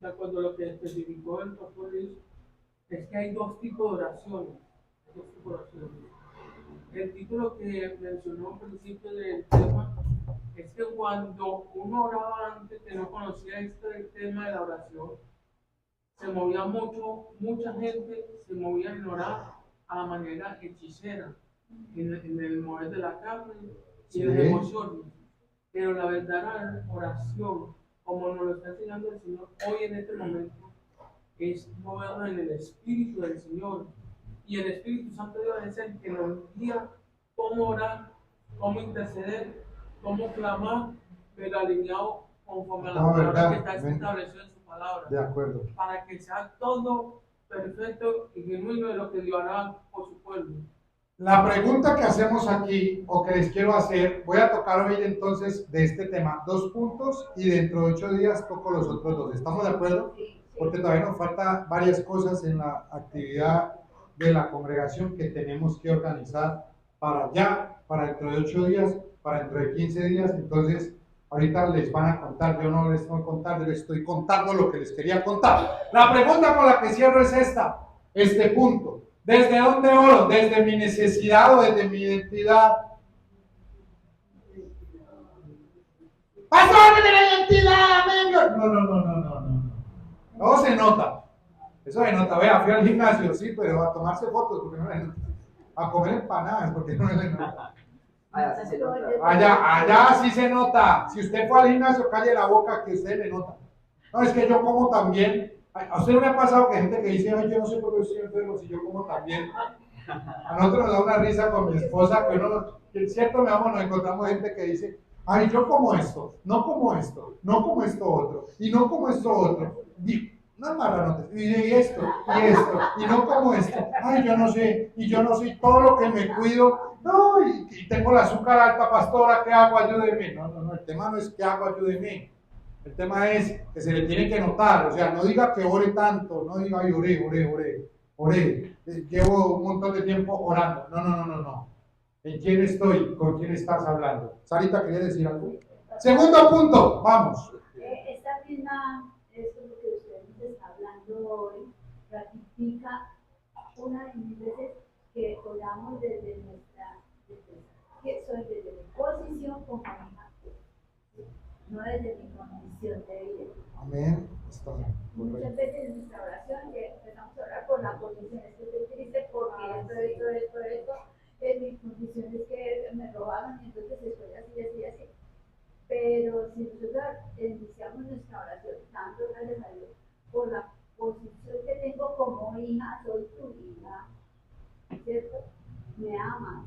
de acuerdo a lo que especificó el pastor Luis, es que hay dos tipos de oraciones. El título que mencionó al principio del tema es que cuando uno oraba antes que no conocía el tema de la oración, se movía mucha gente se movía en orar a la manera hechicera, en el mover de la carne y las emociones. Pero la verdadera oración, como nos lo está enseñando el Señor hoy en este momento, es movernos en el Espíritu del Señor. Y el Espíritu Santo de Dios es el que nos guía cómo orar, cómo interceder, cómo clamar, pero alineado conforme a la palabra que está establecida en su palabra. De acuerdo. Para que sea todo perfecto y genuino de lo que Dios hará por su pueblo. La pregunta que hacemos aquí, o que les quiero hacer, voy a tocar hoy entonces de este tema 2 puntos y dentro de 8 días toco los otros 2. ¿Estamos de acuerdo? Porque todavía nos falta varias cosas en la actividad de la congregación que tenemos que organizar para ya, para dentro de 8 días, para dentro de 15 días. Entonces, ahorita les van a contar, yo no les voy a contar, les estoy contando lo que les quería contar. La pregunta con la que cierro es este punto. ¿Desde dónde oro? ¿Desde mi necesidad o desde mi identidad? ¡Pastor, desde la identidad! ¡Venga! No. No se nota. Eso se nota. Vea, fui al gimnasio, sí, pero a tomarse fotos porque no le nota. A comer empanadas porque no le nota. Allá sí se nota. Allá sí se nota. Si usted fue al gimnasio, calle la boca que usted le nota. No, es que yo como también. ¿A usted no le ha pasado que hay gente que dice, ay, yo no sé por qué estoy enfermo, si yo como también? A nosotros nos da una risa con mi esposa, que en cierto modo nos encontramos gente que dice, ay, yo como esto, no como esto, no como esto otro, y no como esto otro. No marranotes, y esto, y no como esto, ay, yo no sé, y yo no sé, todo lo que me cuido, no, y tengo la azúcar alta, pastora, ¿qué hago? Ayúdeme. No, el tema no es ¿qué hago? Ayúdeme. El tema es que se le tiene que notar, o sea, no diga que ore tanto, no diga, ay, oré, llevo un montón de tiempo orando. No. ¿En quién estoy? ¿Con quién estás hablando? Sarita, ¿quería decir algo? Segundo punto, vamos. Esta misma, esto lo que usted nos está hablando hoy, ratifica una de mis veces que oramos desde desde mi posición como hija, no desde mi condición de vida. Amén. Está bien. Muchas veces en nuestra oración empezamos a orar por la condición, es que estoy triste porque esto, mi condición es que me robaron y entonces estoy así. Pero si nosotros iniciamos nuestra oración dando gracias a Dios por la posición que tengo como hija, soy tu hija, ¿cierto? Me amas,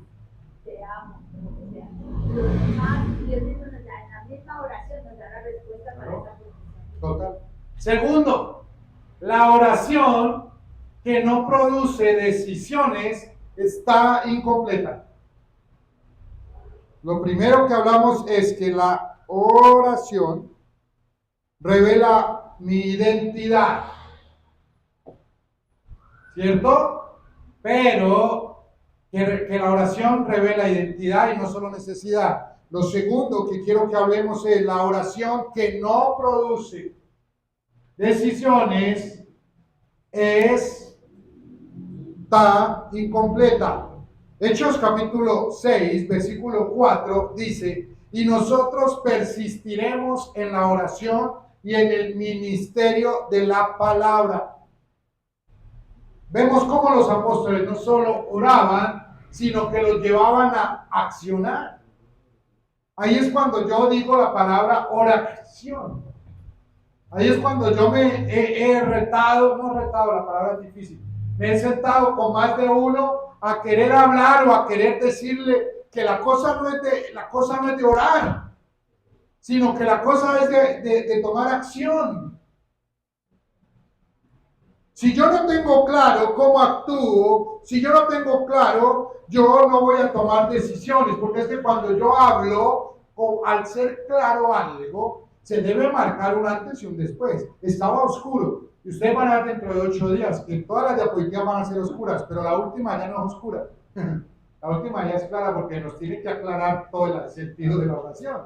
te amo, o sea, lo demás, Dios mismo nos da, en la misma oración nos da la respuesta para esa posición. Total. Segundo, la oración que no produce decisiones está incompleta. Lo primero que hablamos es que la oración revela mi identidad, ¿cierto? Pero que la oración revela identidad y no solo necesidad. Lo segundo que quiero que hablemos es la oración que no produce decisiones está incompleta. Hechos capítulo 6, versículo 4 dice, y nosotros persistiremos en la oración y en el ministerio de la palabra. Vemos cómo los apóstoles no solo oraban, sino que los llevaban a accionar. Ahí es cuando yo digo la palabra oración. Ahí es cuando yo me he retado, la palabra es difícil, me he sentado con más de uno a querer hablar o a querer decirle que la cosa no es de orar, sino que la cosa es de tomar acción. Si yo no tengo claro cómo actúo, si yo no tengo claro, yo no voy a tomar decisiones, porque es que cuando yo hablo, al ser claro algo, se debe marcar un antes y un después. Estaba oscuro, y ustedes van a ver dentro de 8 días que todas las diapositivas van a ser oscuras, pero la última ya no es oscura. La última ya es clara porque nos tiene que aclarar todo el sentido de la oración.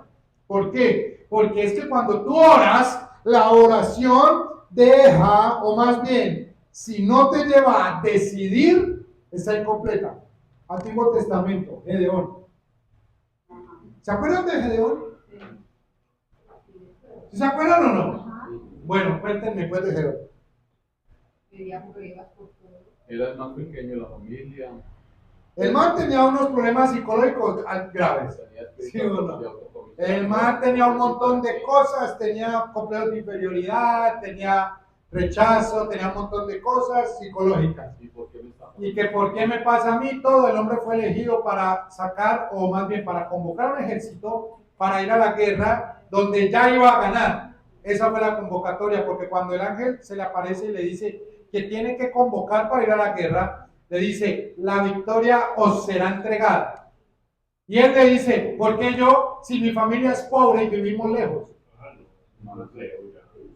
¿Por qué? Porque es que cuando tú oras, la oración deja, o más bien, si no te lleva a decidir, está incompleta. Antiguo Testamento, Gedeón. ¿Se acuerdan de Gedeón? ¿Se acuerdan o no? Bueno, cuéntenme pues de Gedeón. Era el más pequeño de la familia. El man tenía unos problemas psicológicos graves. ¿Sí o no? El man tenía un montón de cosas, tenía complejos de inferioridad, tenía rechazo, tenía un montón de cosas psicológicas. ¿Y que por qué me pasa a mí? Todo el hombre fue elegido para sacar, o más bien para convocar un ejército para ir a la guerra donde ya iba a ganar. Esa fue la convocatoria, porque cuando el ángel se le aparece y le dice que tiene que convocar para ir a la guerra, le dice, la victoria os será entregada. Y él le dice, ¿por qué yo, si mi familia es pobre y vivimos lejos?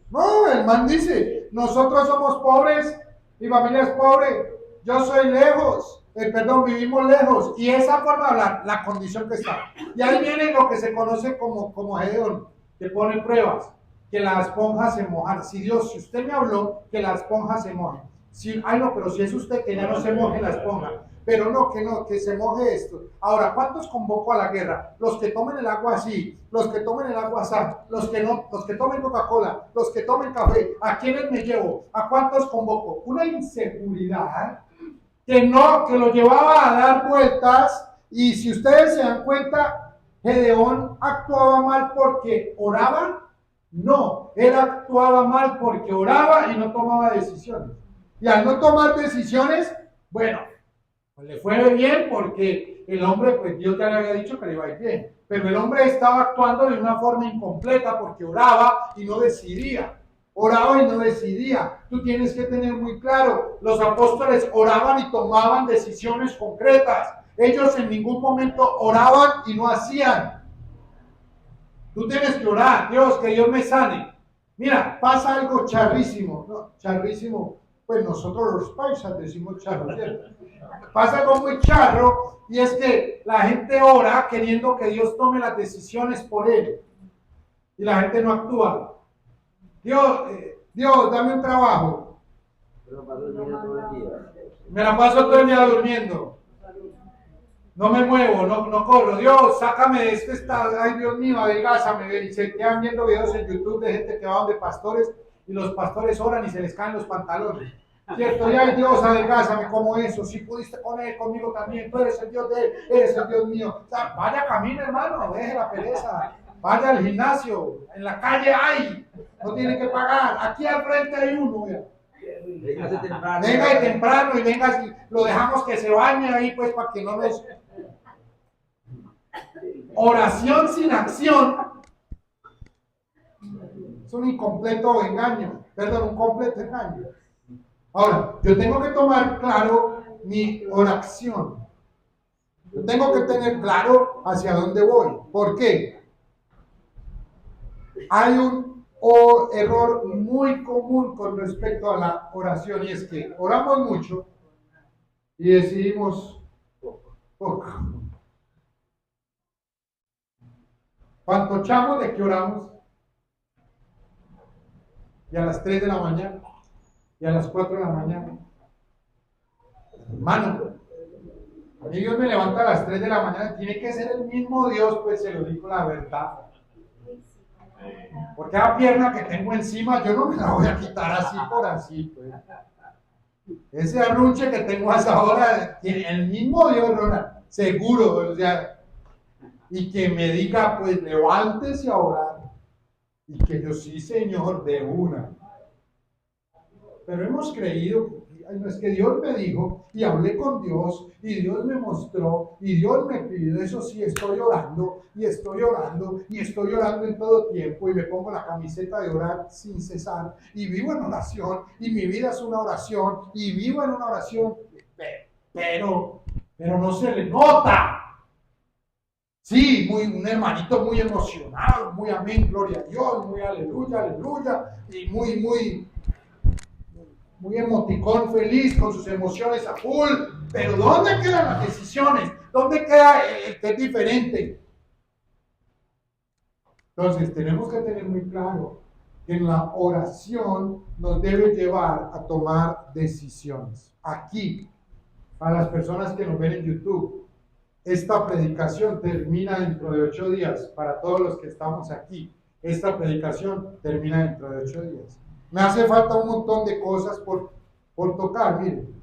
No, el man dice, nosotros somos pobres, mi familia es pobre, yo soy lejos, vivimos lejos. Y esa forma de hablar, la condición que está. Y ahí viene lo que se conoce como Gedeón, que pone pruebas, que la esponja se moja. Si usted me habló, que la esponja se moje. Pero si es usted, que ya no se moje la esponja. Pero no, que se moje esto. Ahora, ¿cuántos convoco a la guerra? Los que tomen el agua así, los que tomen el agua así, los que tomen Coca-Cola, los que tomen café. ¿A quiénes me llevo? ¿A cuántos convoco? Una inseguridad que lo llevaba a dar vueltas. Y si ustedes se dan cuenta, Gedeón actuaba mal porque oraba No, él actuaba mal porque oraba y no tomaba decisiones. Y al no tomar decisiones, bueno, pues le fue bien porque el hombre, pues Dios ya le había dicho que le iba a ir bien. Pero el hombre estaba actuando de una forma incompleta porque oraba y no decidía. Oraba y no decidía. Tú tienes que tener muy claro, los apóstoles oraban y tomaban decisiones concretas. Ellos en ningún momento oraban y no hacían. Tú tienes que orar, Dios, que Dios me sane. Mira, pasa algo charrísimo, ¿no? Charrísimo, pues nosotros los paisas decimos charro, ¿cierto? Pasa algo muy charro y es que la gente ora queriendo que Dios tome las decisiones por él y la gente no actúa. Dios, dame un trabajo. Me la paso todo el día durmiendo. No me muevo, no corro. Dios, sácame de este estado. Ay, Dios mío, adelgázame. Y se quedan viendo videos en YouTube de gente que va donde pastores y los pastores oran y se les caen los pantalones. ¿Cierto? Y ay, Dios, adelgázame como eso. Si pudiste con él, conmigo también. Tú eres el Dios de él, eres el Dios mío. O sea, vaya, camina, hermano. Deje la pereza. Vaya al gimnasio. En la calle hay. No tiene que pagar. Aquí al frente hay uno. Mira. Venga de temprano y venga, lo dejamos que se bañe ahí, pues, para que no nos. Oración sin acción es un incompleto engaño, perdón, un completo engaño. Ahora, yo tengo que tomar claro mi oración. Yo tengo que tener claro hacia dónde voy. ¿Por qué? Hay un error muy común con respecto a la oración y es que oramos mucho y decidimos poco. Pantochamos de que oramos y a las 3 de la mañana y a las 4 de la mañana. Hermano, a mí Dios me levanta a las 3 de la mañana, tiene que ser el mismo Dios, pues se lo digo la verdad. Porque la pierna que tengo encima yo no me la voy a quitar así por así, pues. Ese arrunche que tengo a esa hora, el mismo Dios, Ronald, seguro, o sea, y que me diga, pues levántese a orar, y que yo sí, Señor, de una. Pero hemos creído, no es que Dios me dijo, y hablé con Dios, y Dios me mostró, y Dios me pidió, eso sí, estoy orando, y estoy orando, y estoy orando en todo tiempo, y me pongo la camiseta de orar sin cesar, y vivo en oración, y mi vida es una oración, y vivo en una oración, pero no se le nota. Sí, un hermanito muy emocionado, muy amén, gloria a Dios, muy aleluya, aleluya, y muy emoticón feliz con sus emociones a full, pero ¿dónde quedan las decisiones? ¿Dónde queda el que es diferente? Entonces tenemos que tener muy claro que en la oración nos debe llevar a tomar decisiones. Aquí, a las personas que nos ven en YouTube, esta predicación termina dentro de 8 días. Para todos los que estamos aquí, esta predicación termina dentro de 8 días. Me hace falta un montón de cosas por tocar, miren.